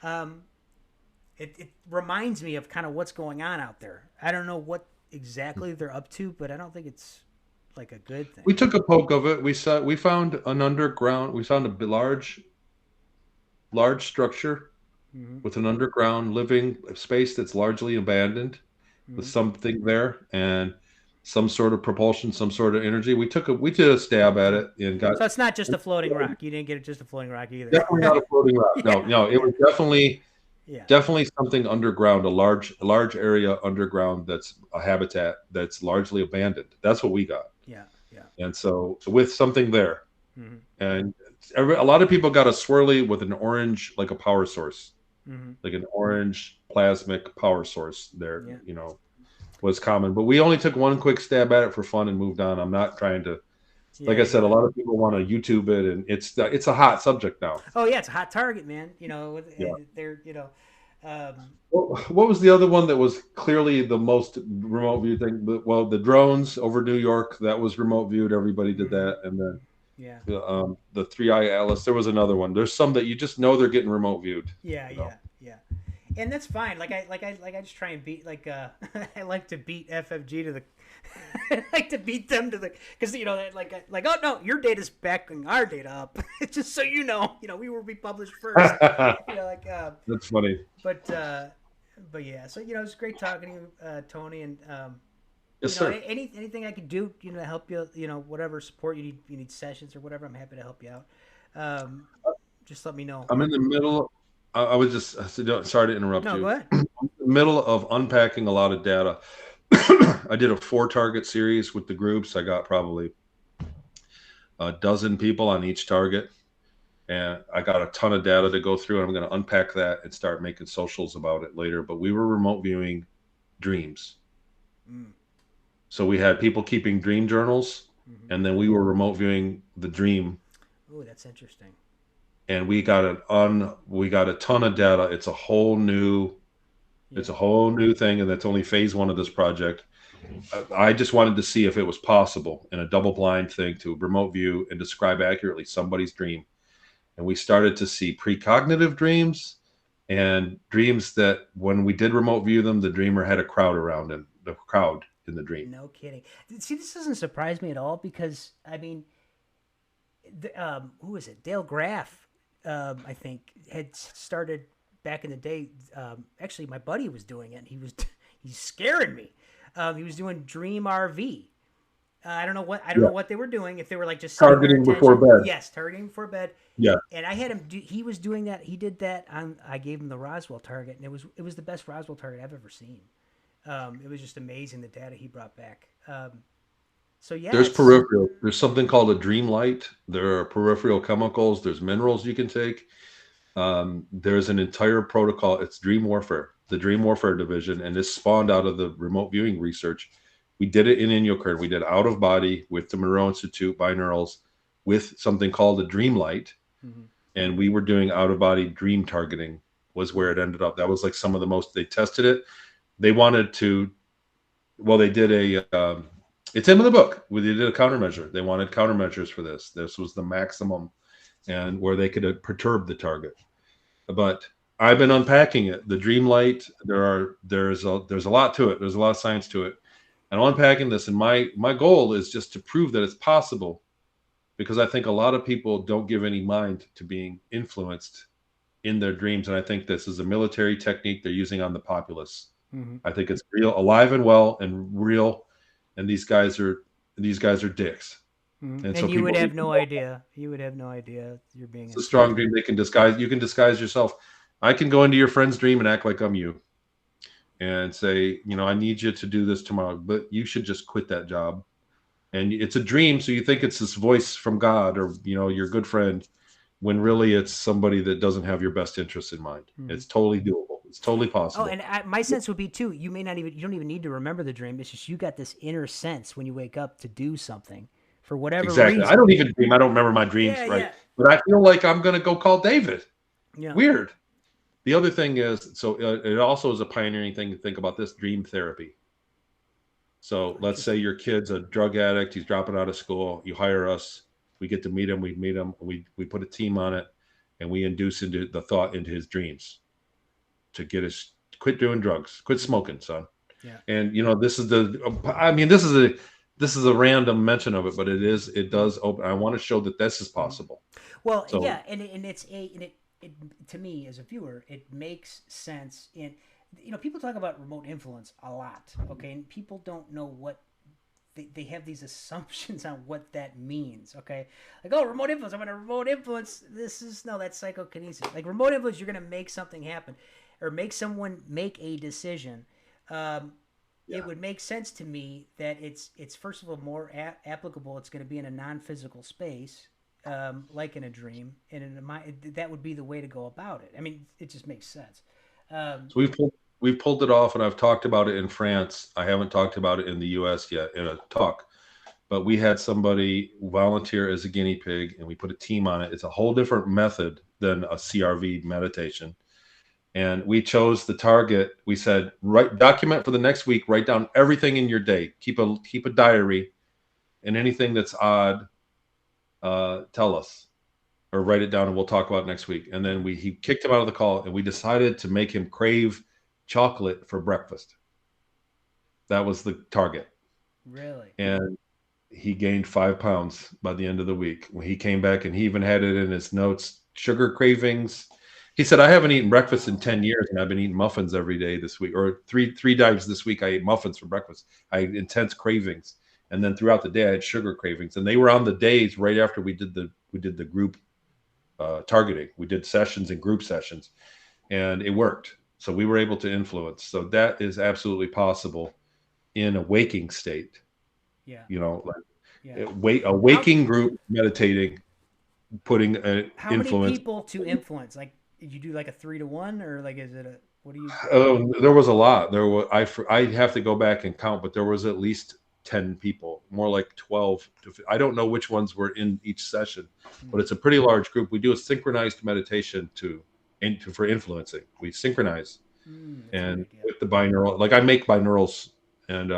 Um, it reminds me of kind of what's going on out there. I don't know what exactly they're up to, but I don't think it's like a good thing. We took a poke of it. We found a large structure Mm-hmm. with an underground living space that's largely abandoned, with Mm-hmm. something there and some sort of propulsion, some sort of energy. We did a stab at it and got So it's not just a floating rock. You didn't get it just a floating rock either. definitely not a floating rock. No, Yeah, no, it yeah, was yeah, definitely something underground, a large area underground that's a habitat that's largely abandoned. That's what we got. yeah, yeah. And so with something there, Mm-hmm. and a lot of people got a swirly with an orange, like a power source, Mm-hmm. like an orange plasmic power source there, Yeah, was common. But we only took one quick stab at it for fun and moved on. I'm not trying to, like yeah, I said, a yeah. lot of people want to YouTube it, and it's a hot subject now. Oh yeah, it's a hot target, man. Yeah. They're What was the other one that was clearly the most remote view thing? Well, the drones over New York, that was remote viewed. Everybody did mm-hmm. that, and then Yeah, the Three Eye Atlas. There was another one. There's some that you just know they're getting remote viewed. yeah, You know. yeah, yeah. And that's fine. I just try and beat I like to beat FFG to the I like to beat them to the because oh no, your data's backing our data up. Just so we will be published first. You know, like That's funny. but uh, but yeah. So it's great talking to you, Tony, and Yes, sir. anything I could do to help you. Whatever support you need sessions or whatever. I'm happy to help you out. Um, just let me know. I'm in the middle. I was just sorry to interrupt No, go you. ahead. I'm in the middle of unpacking a lot of data. I did a 4 target series with the groups. I got probably a dozen people on each target, and I got a ton of data to go through. And I'm going to unpack that and start making socials about it later. But we were remote viewing dreams. Mm. So we had people keeping dream journals, Mm-hmm. and then we were remote viewing the dream, Oh, that's interesting. and we got a ton of data. It's Yeah. a whole new thing, and that's only phase one of this project. I just wanted to see if it was possible in a double blind thing to remote view and describe accurately somebody's dream. And we started to see precognitive dreams and dreams that when we did remote view them, the dreamer had a crowd around him, the crowd in the dream. No kidding. See, this doesn't surprise me at all because I mean, who is it? Dale Graff, I think, had started back in the day. Actually, my buddy was doing it. And he's scaring me. He was doing Dream RV. I don't Yeah. know what they were doing. If they were like just setting their Targeting before attention. bed. Yes, targeting before bed. Yeah. And I had him. He was doing that. He did that. I gave him the Roswell target, and it was the best Roswell target I've ever seen. It was just amazing the data he brought back. So yeah, There's it's peripheral. There's something called a dream light. There are peripheral chemicals. There's minerals you can take. There's an entire protocol. It's Dream Warfare, the Dream Warfare division, and this spawned out of the remote viewing research. We did it in Inyokern. We did out of body with the Monroe Institute binaurals with something called a dream light, mm-hmm. and we were doing out of body dream targeting. Was where it ended up. That was like some of the most. They tested it. They wanted to. Well, they did a. It's in the book. They did a countermeasure. They wanted countermeasures for this. This was the maximum, and where they could perturb the target. But I've been unpacking it. The dream light. There's a lot to it. There's a lot of science to it. And I'm unpacking this, and my goal is just to prove that it's possible, because I think a lot of people don't give any mind to being influenced in their dreams, and I think this is a military technique they're using on the populace. Mm-hmm. I think it's real, alive and well, and real. And these guys are dicks. Mm-hmm. And so And you would people, have no idea. You would have no idea you're being it's a strong influenced. dream. They can disguise. You can disguise yourself. I can go into your friend's dream and act like I'm you, and say, I need you to do this tomorrow, but you should just quit that job. And it's a dream, so you think it's this voice from God or your good friend, when really it's somebody that doesn't have your best interests in mind. Mm-hmm. It's totally doable. It's totally Oh, possible. and my sense would be too. You don't even need to remember the dream. It's just you got this inner sense when you wake up to do something for whatever Exactly. I reason. don't even dream. I don't remember my dreams, Yeah, right? yeah, But I feel like I'm going to go call David. yeah. Weird. The other thing is, so it also is a pioneering thing to think about this dream therapy. So let's say Interesting. your kid's a drug addict. He's dropping out of school. You hire us. We get to meet him. We meet him. We put a team on it, and we induce into the thought into his dreams to get us quit doing drugs, quit smoking, son. Yeah. And this is this is a random mention of it, but it does open. I want to show that this is possible. Well, So yeah, and it's it to me as a viewer, it makes sense in, people talk about remote influence a lot, okay, and people don't know what they have these assumptions on what that means, okay? Like, oh, remote influence, I'm going to remote influence. This is, no, that's psychokinesis. Like, remote influence, you're going to make something happen or make someone make a decision. It Yeah. would make sense to me that it's first of all more applicable. It's going to be in a non-physical space, like in a dream, and in a mind, that would be the way to go about it. I mean, it just makes sense. Um, So we've pulled it off, and I've talked about it in France. I haven't talked about it in the U.S. yet in a talk, but we had somebody volunteer as a guinea pig, and we put a team on it. It's a whole different method than a CRV meditation, and we chose the target. We said, write document for the next week. Write down everything in your day. Keep a diary, and anything that's odd, tell us or write it down, and we'll talk about it next week. And then he kicked him out of the call, and we decided to make him crave chocolate for breakfast. That was the target, really? and he gained 5 pounds by the end of the week. When he came back, and he even had it in his notes, sugar cravings. He said, "I haven't eaten breakfast in Wow. 10 years, and I've been eating muffins every day this week, or three times this week. I ate muffins for breakfast. I had intense cravings, and then throughout the day, I had sugar cravings, and they were on the days right after we did the group targeting. We did sessions and group sessions, and it worked. So we were able to influence. So that is absolutely possible in a waking state. Yeah. Yeah. Like a How waking group meditating, putting an how many influence. people to influence? Like, did you do like a 3 to 1, or like, is it a, what do you? There was a lot. I have to go back and count, but there was at least 10 people, more like 12. I don't know which ones were in each session, but Hmm. it's a pretty large group. We do a synchronized meditation for influencing. We synchronize, That's a good and idea. with the binaural, like I make binaurals, and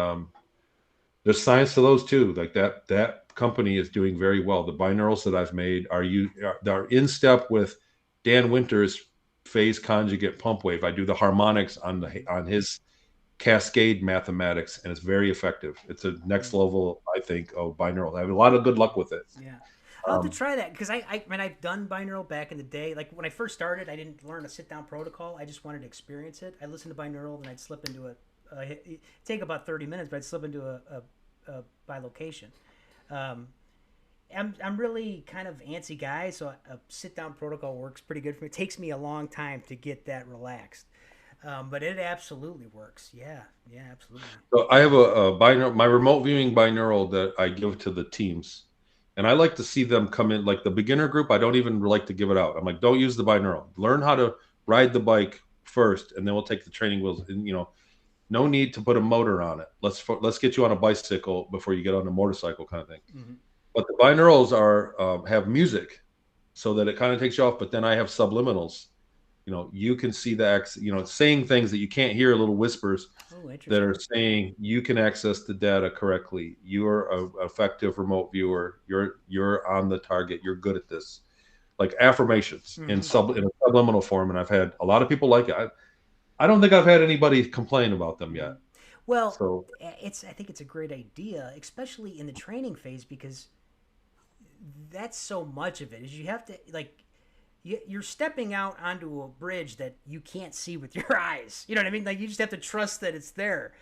there's science to those too. Like that company is doing very well. The binaurals that I've made are in step with Dan Winter's phase conjugate pump wave. I do the harmonics Hmm. on his cascade mathematics, and it's very effective. It's a next Hmm. level, I think, of binaural. I have a lot of good luck with it. Yeah. I'll have to Um, try that because when I've done binaural back in the day, like when I first started, I didn't learn a sit down protocol. I just wanted to experience it. I listened to binaural, then I'd slip into it'd take about 30 minutes, but I'd slip into a bilocation. Um, I'm really kind of antsy guy, so a sit down protocol works pretty good for me. It takes me a long time to get that relaxed, but it absolutely works. Yeah, yeah, absolutely. so I have a binaural, my remote viewing binaural that I give to the teams, and I like to see them come in. Like the beginner group, I don't even like to give it out. I'm like, don't use the binaural. Learn how to ride the bike first, and then we'll take the training wheels. And no need to put a motor on it. Let's get you on a bicycle before you get on a motorcycle, kind of thing. Hmm. But the binaurals have music, so that it kind of takes you off. But then I have subliminals. You can see saying things that you can't hear, little whispers Oh, that are interesting. saying you can access the data correctly. You're a effective remote viewer. You're on the target. You're good at this. Like affirmations Hmm. in a subliminal form, and I've had a lot of people like it. I don't think I've had anybody complain about them Hmm. yet. Well, So I think it's a great idea, especially in the training phase, because that's so much of it. Is you have to like you're stepping out onto a bridge that you can't see with your eyes. You know what I mean? Like, you just have to trust that it's there.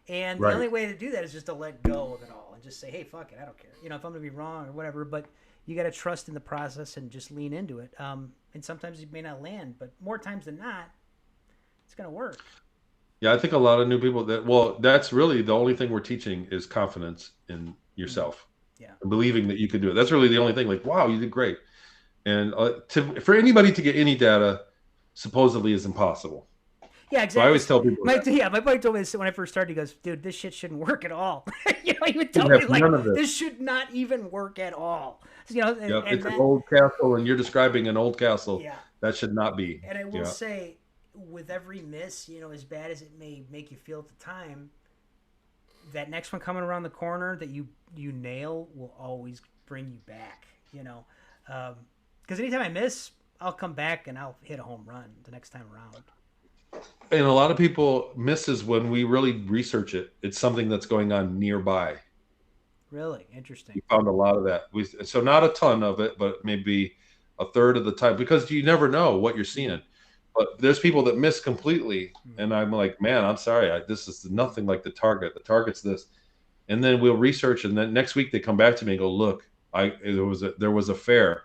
And the right. only way to do that is just to let go of it all and just say, "Hey, fuck it, I don't care." If I'm gonna be wrong or whatever, but you got to trust in the process and just lean into it. And sometimes you may not land, but more times than not, it's gonna work. Yeah, I think a lot of new people that's really the only thing we're teaching is confidence in Mm, yourself yeah. and believing that you can do it. That's really the only thing. Like, wow, you did great. And for anybody to get any data supposedly is impossible. Yeah, So I exactly. always tell people that My buddy told me this when I first started. He goes, "Dude, this shit shouldn't work at all." He would you tell have me like, none of this. "This should not even work at all." Yeah, And it's an that, old castle, and you're describing an old castle. yeah. That should not be. And I will Yeah, say, with every miss, as bad as it may make you feel at the time, that next one coming around the corner that you nail will always bring you back. Because anytime I miss, I'll come back and I'll hit a home run the next time around. and a lot of people misses when we really research it. It's something that's going on nearby. Really interesting. We found a lot of that. So not a ton of it, but maybe a third of the time because you never know what you're Mm-hmm. seeing. But there's people that miss completely, Mm-hmm. and I'm like, man, I'm sorry, this is nothing like the target. The target's this, and then we'll research, and then next week they come back to me and go, look, there was a fair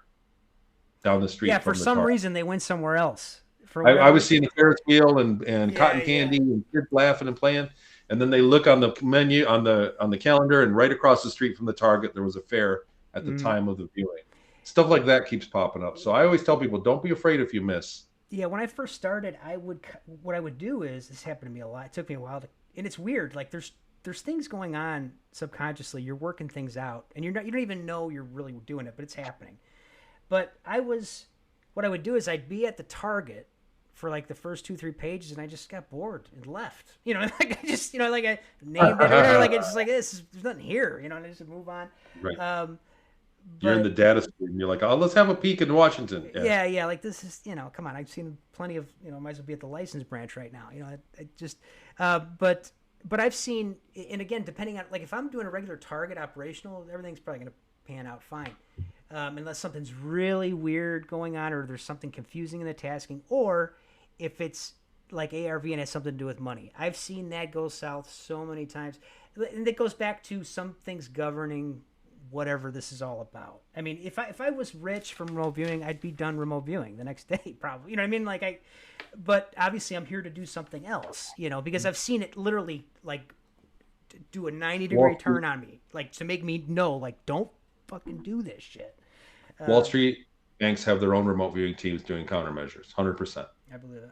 down the Yeah, street for from the some target. reason they went somewhere else for I whatever. was seeing a Ferris wheel and Yeah, cotton yeah. candy and kids laughing and playing, and then they look on the menu on the calendar, and right across the street from the Target there was a fair at the Mm. time of the viewing. Stuff like that keeps popping up. So I always tell people, don't be afraid if you miss. Yeah, when I first started, what I would do is this happened to me a lot. It took me a while to, and it's weird. Like there's things going on subconsciously. You're working things out, and you don't even know you're really doing it, but it's happening. But what I would do is I'd be at the Target for like the first 2 3 pages, and I just got bored and left. Like I just like I named it or whatever. Like it's just like there's nothing here. And I just move on. Right. Um, You're in the but data stream. You're like, oh, let's have a peek in Washington. Yeah. yeah, like this is come on. I've seen plenty of might as well be at the license branch right now. I just but I've seen, and again, depending on like if I'm doing a regular Target operational, everything's probably going to pan out fine. Unless something's really weird going on, or there's something confusing in the tasking, or if it's like ARV and has something to do with money. I've seen that go south so many times, and it goes back to some things governing whatever this is all about. I mean, if I was rich from remote viewing, I'd be done remote viewing the next day, probably. You know what I mean? But obviously I'm here to do something else. Because I've seen it literally like do a 90-degree Wall Street, turn on me, like to make me know, like, don't fucking do this shit. Wall Uh, Street banks have their own remote viewing teams doing countermeasures, 100%. I believe it.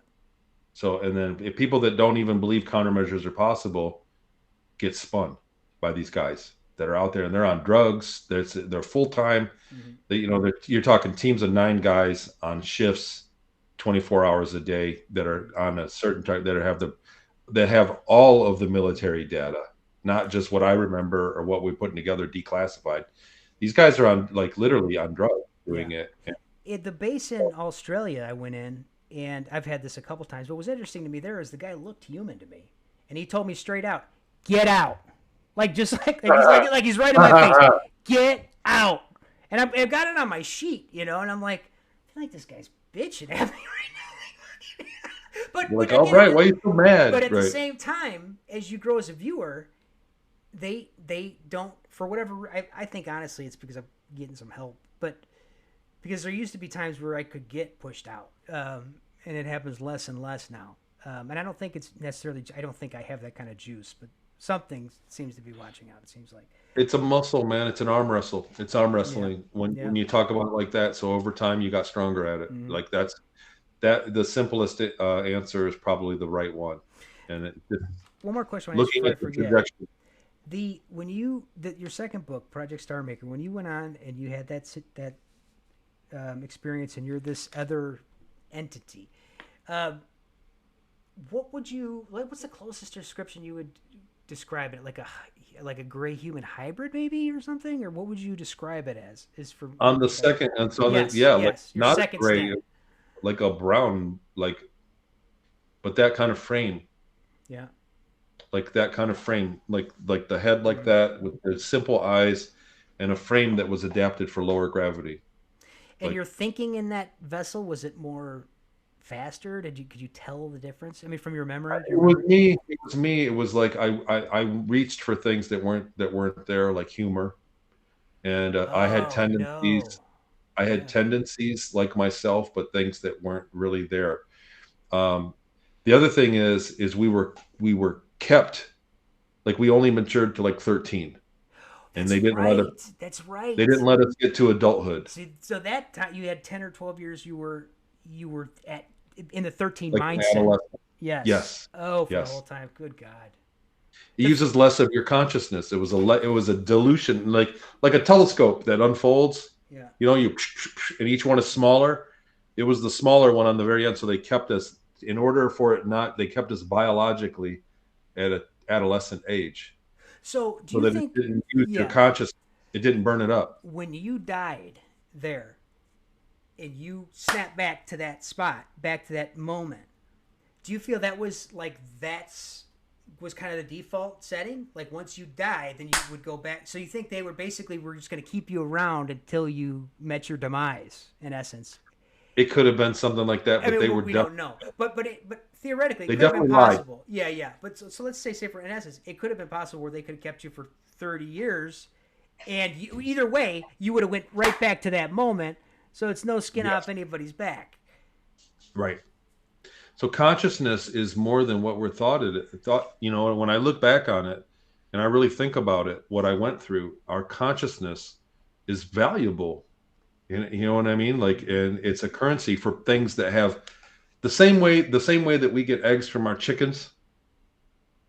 So, and then if people that don't even believe countermeasures are possible get spun by these guys that are out there and they're on drugs. They're full time. Mm-hmm. You're talking teams of 9 guys on shifts, 24 hours a day that are on a certain type that have all of the military data, not just what I remember or what we're putting together declassified. These guys are on like literally on drugs Yeah. doing it. The base in Australia I went in, and I've had this a couple times. What was interesting to me there is the guy looked human to me, and he told me straight out, "Get out!" Like just like he's right in my face, "Get out!" And I've got it on my sheet, and I'm like, I feel like this guy's bitching at me right now. but You're but like, all again, right, why are you so but mad? at the Right. same time, as you grow as a viewer, they don't, for whatever. I think honestly it's because I'm getting some help, but because there used to be times where I could get pushed out, and it happens less and less now. And I don't think it's necessarily. I don't think I have that kind of juice, but something seems to be watching out. It seems like. It's a muscle, man. It's an arm wrestle. It's arm Yeah, wrestling yeah. when you talk about it like that. So over time, you got stronger at it. Mm-hmm. Like that. The simplest answer is probably the right one, and One more question I want to ask looking before I at the forget. trajectory. Your second book, Project Star Maker, when you went on and you had that experience, and you're this other entity. Uh, what's the closest description you would describe it, like a gray human hybrid maybe or something, or what would you describe it as? Is for On the okay. second, and so that Yes, yeah, like yes, your not a second gray, stint. like a brown, but that kind of frame, Yeah. like that kind of frame, like the head like Mm. that with the simple eyes, and a frame that was adapted for lower gravity. And Like your thinking in that vessel, was it more faster? Could you tell the difference? I mean, from your memory, do you it was remember? me. It was me. It was like I reached for things that weren't there, like humor, and I had Oh tendencies. no. I had Yeah. tendencies like myself, but things that weren't really there. Um, the other thing is we were kept like we only matured to like 13, and That's right. That's they right. didn't let us get to adulthood. See, so that time you had 10 or 12 years. You were at in the 13 Like an mindset. adolescent. Yes. Yes, Oh, for the whole yes. time. Good God. It The uses less of your consciousness. It was a dilution, like a telescope that unfolds. yeah. You and each one is smaller. It was the smaller one on the very end, so they kept us in order for it not. They kept us biologically at an adolescent age, So do so you that it think? didn't use your Yeah. conscious. It didn't burn it up. When you died there, and you snap back to that spot, back to that moment, do you feel that was like was kind of the default setting. Like once you died, then you would go back. So you think they were just going to keep you around until you met your demise, in essence. It could have been something like that, I but mean, they were we don't know, but theoretically, it they could have been definitely lied. possible. Yeah, yeah. But so let's say for in essence, it could have been possible where they could have kept you for 30 years, and either way, you would have went right back to that moment. So it's no skin Yes, off anybody's back. right. So consciousness is more than what we're thought. When I look back on it and I really think about it, what I went through, our consciousness is valuable. You know what I mean? Like, and it's a currency for things that have the same way that we get eggs from our chickens,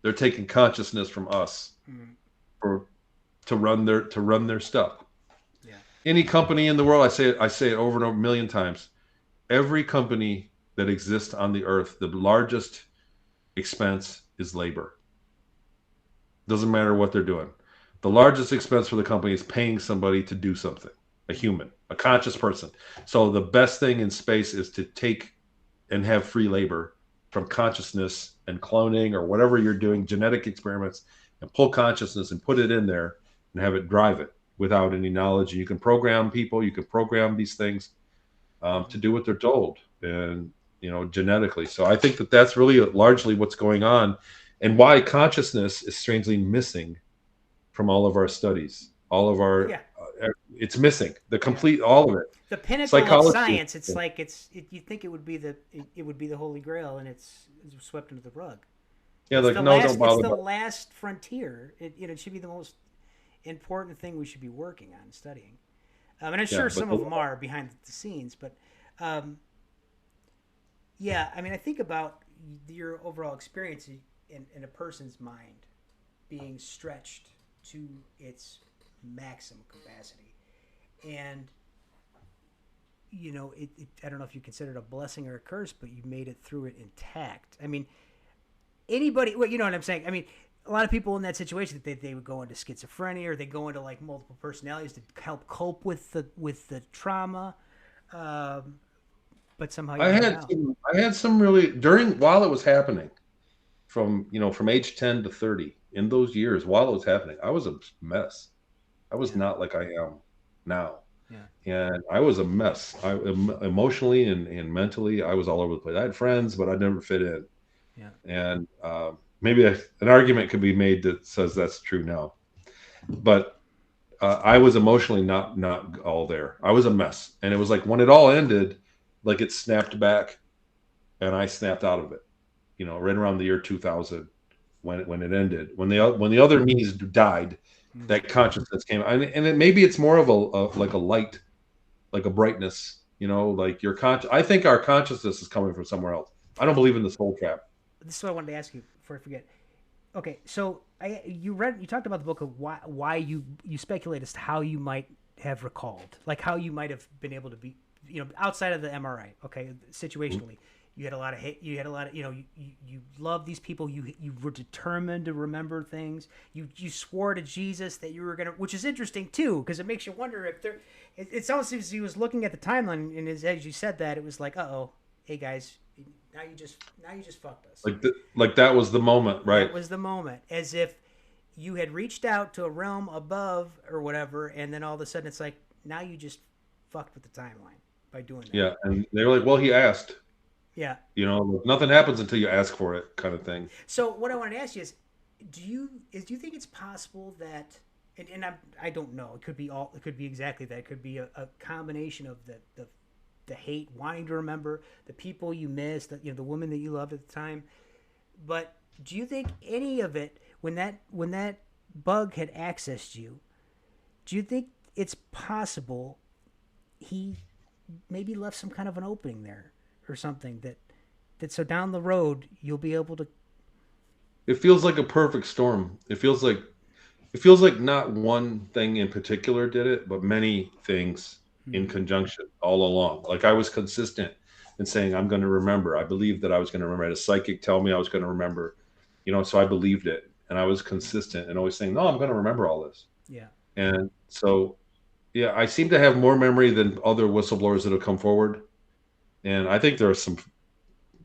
they're taking consciousness from us Mm, for to run their stuff. yeah. Any company in the world, I say it over and over a million times. Every company that exists on the earth, the largest expense is labor. Doesn't matter what they're doing. The largest expense for the company is paying somebody to do something, a human, a conscious person. So the best thing in space is to take and have free labor from consciousness and cloning or whatever you're doing, genetic experiments, and pull consciousness and put it in there and have it drive it without any knowledge. And you can program people, you can program these things to do what they're told, and genetically. So I think that that's really largely what's going on, and why consciousness is strangely missing from all of our studies. All of our Yeah, it's missing the yeah. complete all of it. The pinnacle of Psychology. science. It's like you think it would be it would be the holy grail, and it's swept under the rug. Yeah, like no, don't It's bother the about. last frontier. It should be the most important thing we should be working on and studying. And I'm Yeah, sure but some of them are behind the scenes, but um, yeah, I mean, I think about your overall experience in a person's mind being stretched to its maximum capacity, and I don't know if you consider it a blessing or a curse, but you made it through it intact. I mean, anybody, well, you know what I'm saying? I mean, a lot of people in that situation, they would go into schizophrenia or they go into like multiple personalities to help cope with the trauma. Um, but somehow you I made it had out. some, I had some really during while it was happening, from age 10 to 30, in those years while it was happening, I was a mess. I was Yeah, not like I am now. yeah, And I was a mess. Emotionally and mentally, I was all over the place. I had friends, but I never fit in. yeah. And maybe an argument could be made that says that's true now. But I was emotionally not all there. I was a mess, and it was like when it all ended, like it snapped back, and I snapped out of it. Right around the year 2000, when it ended, when the other me's died, Mm. that consciousness came, maybe it's more of like a light, like a brightness. Like your I think our consciousness is coming from somewhere else. I don't believe in the soul trap. This is what I wanted to ask you before I forget. Okay, so you talked about the book of why you speculate as to how you might have recalled, like how you might have been able to be, outside of the MRI. Okay, situationally, you had a lot of hate. You had a lot of you love these people. You were determined to remember things. You swore to Jesus that you were gonna, which is interesting too, because it makes you wonder if there. It almost seems he was looking at the timeline, and as you said that, it was like, oh, hey guys, now you just fucked us. Like that was the moment, right? That was the moment, as if you had reached out to a realm above or whatever, and then all of a sudden it's like, now you just fucked with the timeline by doing that. Yeah, and they were like, "Well, he asked." Yeah. Nothing happens until you ask for it, kind of thing. So what I wanted to ask you is, do you think it's possible that, and I don't know, it could be all, it could be exactly that, it could be a combination of the hate, wanting to remember the people you missed, the woman that you loved at the time, but do you think any of it, when that bug had accessed you, do you think it's possible he maybe left some kind of an opening there or something that so down the road you'll be able to. It feels like a perfect storm. It feels like not one thing in particular did it, but many things in Hmm, conjunction all along. Like I was consistent in saying I'm going to remember. I believed that I was going to remember. I had a psychic tell me I was going to remember. So I believed it, and I was consistent and always saying, "No, I'm going to remember all this." yeah. And so, yeah, I seem to have more memory than other whistleblowers that have come forward. And I think there are some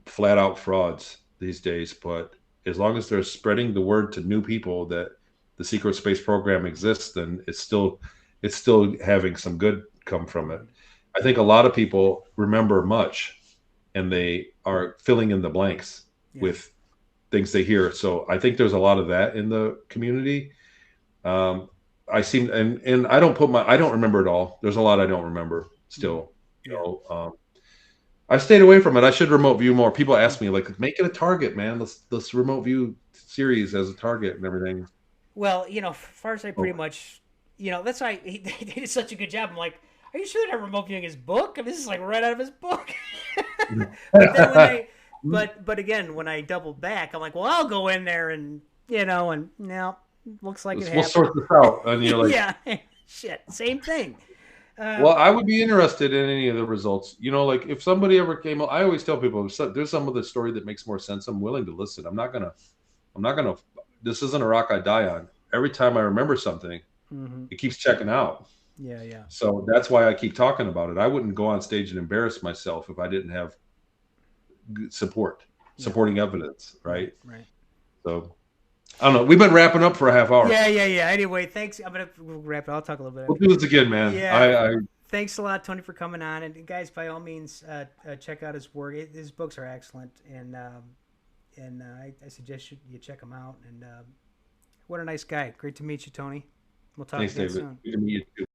flat out frauds these days, but as long as they're spreading the word to new people that the secret space program exists, then it's still having some good come from it. Right. I think a lot of people remember much, and they are filling in the blanks Yeah. with things they hear. So I think there's a lot of that in the community. Um, I seem and I don't remember it all. There's a lot I don't remember Mm-hmm. still. You Yeah. know, I stayed away from it. I should remote view more. People Mm. ask me like, make it a target, man. Let's remote view series as a target and everything. Well, as far as I pretty Oh. much, that's why they did such a good job. I'm like, are you sure they're not remote viewing his book? I mean, this is like right out of his book. But then when I, but again, when I doubled back, I'm like, well, I'll go in there and and no, looks like it We'll happened. sort this out. And you're like, Yeah, shit, same thing. well, Um, I would be interested in any of the results. Like if somebody ever came, I always tell people, there's some of the story that makes more sense. I'm willing to listen. I'm not gonna. This isn't a rock I die on. Every time I remember something, mhm. it keeps checking out. Yeah, yeah, So that's why I keep talking about it. I wouldn't go on stage and embarrass myself if I didn't have yeah. supporting evidence, Right, right? right. So I don't know. We've been wrapping up for a half hour. Yeah, yeah, yeah. Anyway, thanks. I'm gonna wrap it. I'll talk a little bit We'll after. do this again, man. Yeah, I thanks a lot, Tony, for coming on. And guys, by all means, check out his work. His books are excellent, and I suggest you check him out. And what a nice guy. Great to meet you, Tony. We'll talk Thanks, again David. soon. Good to meet you too.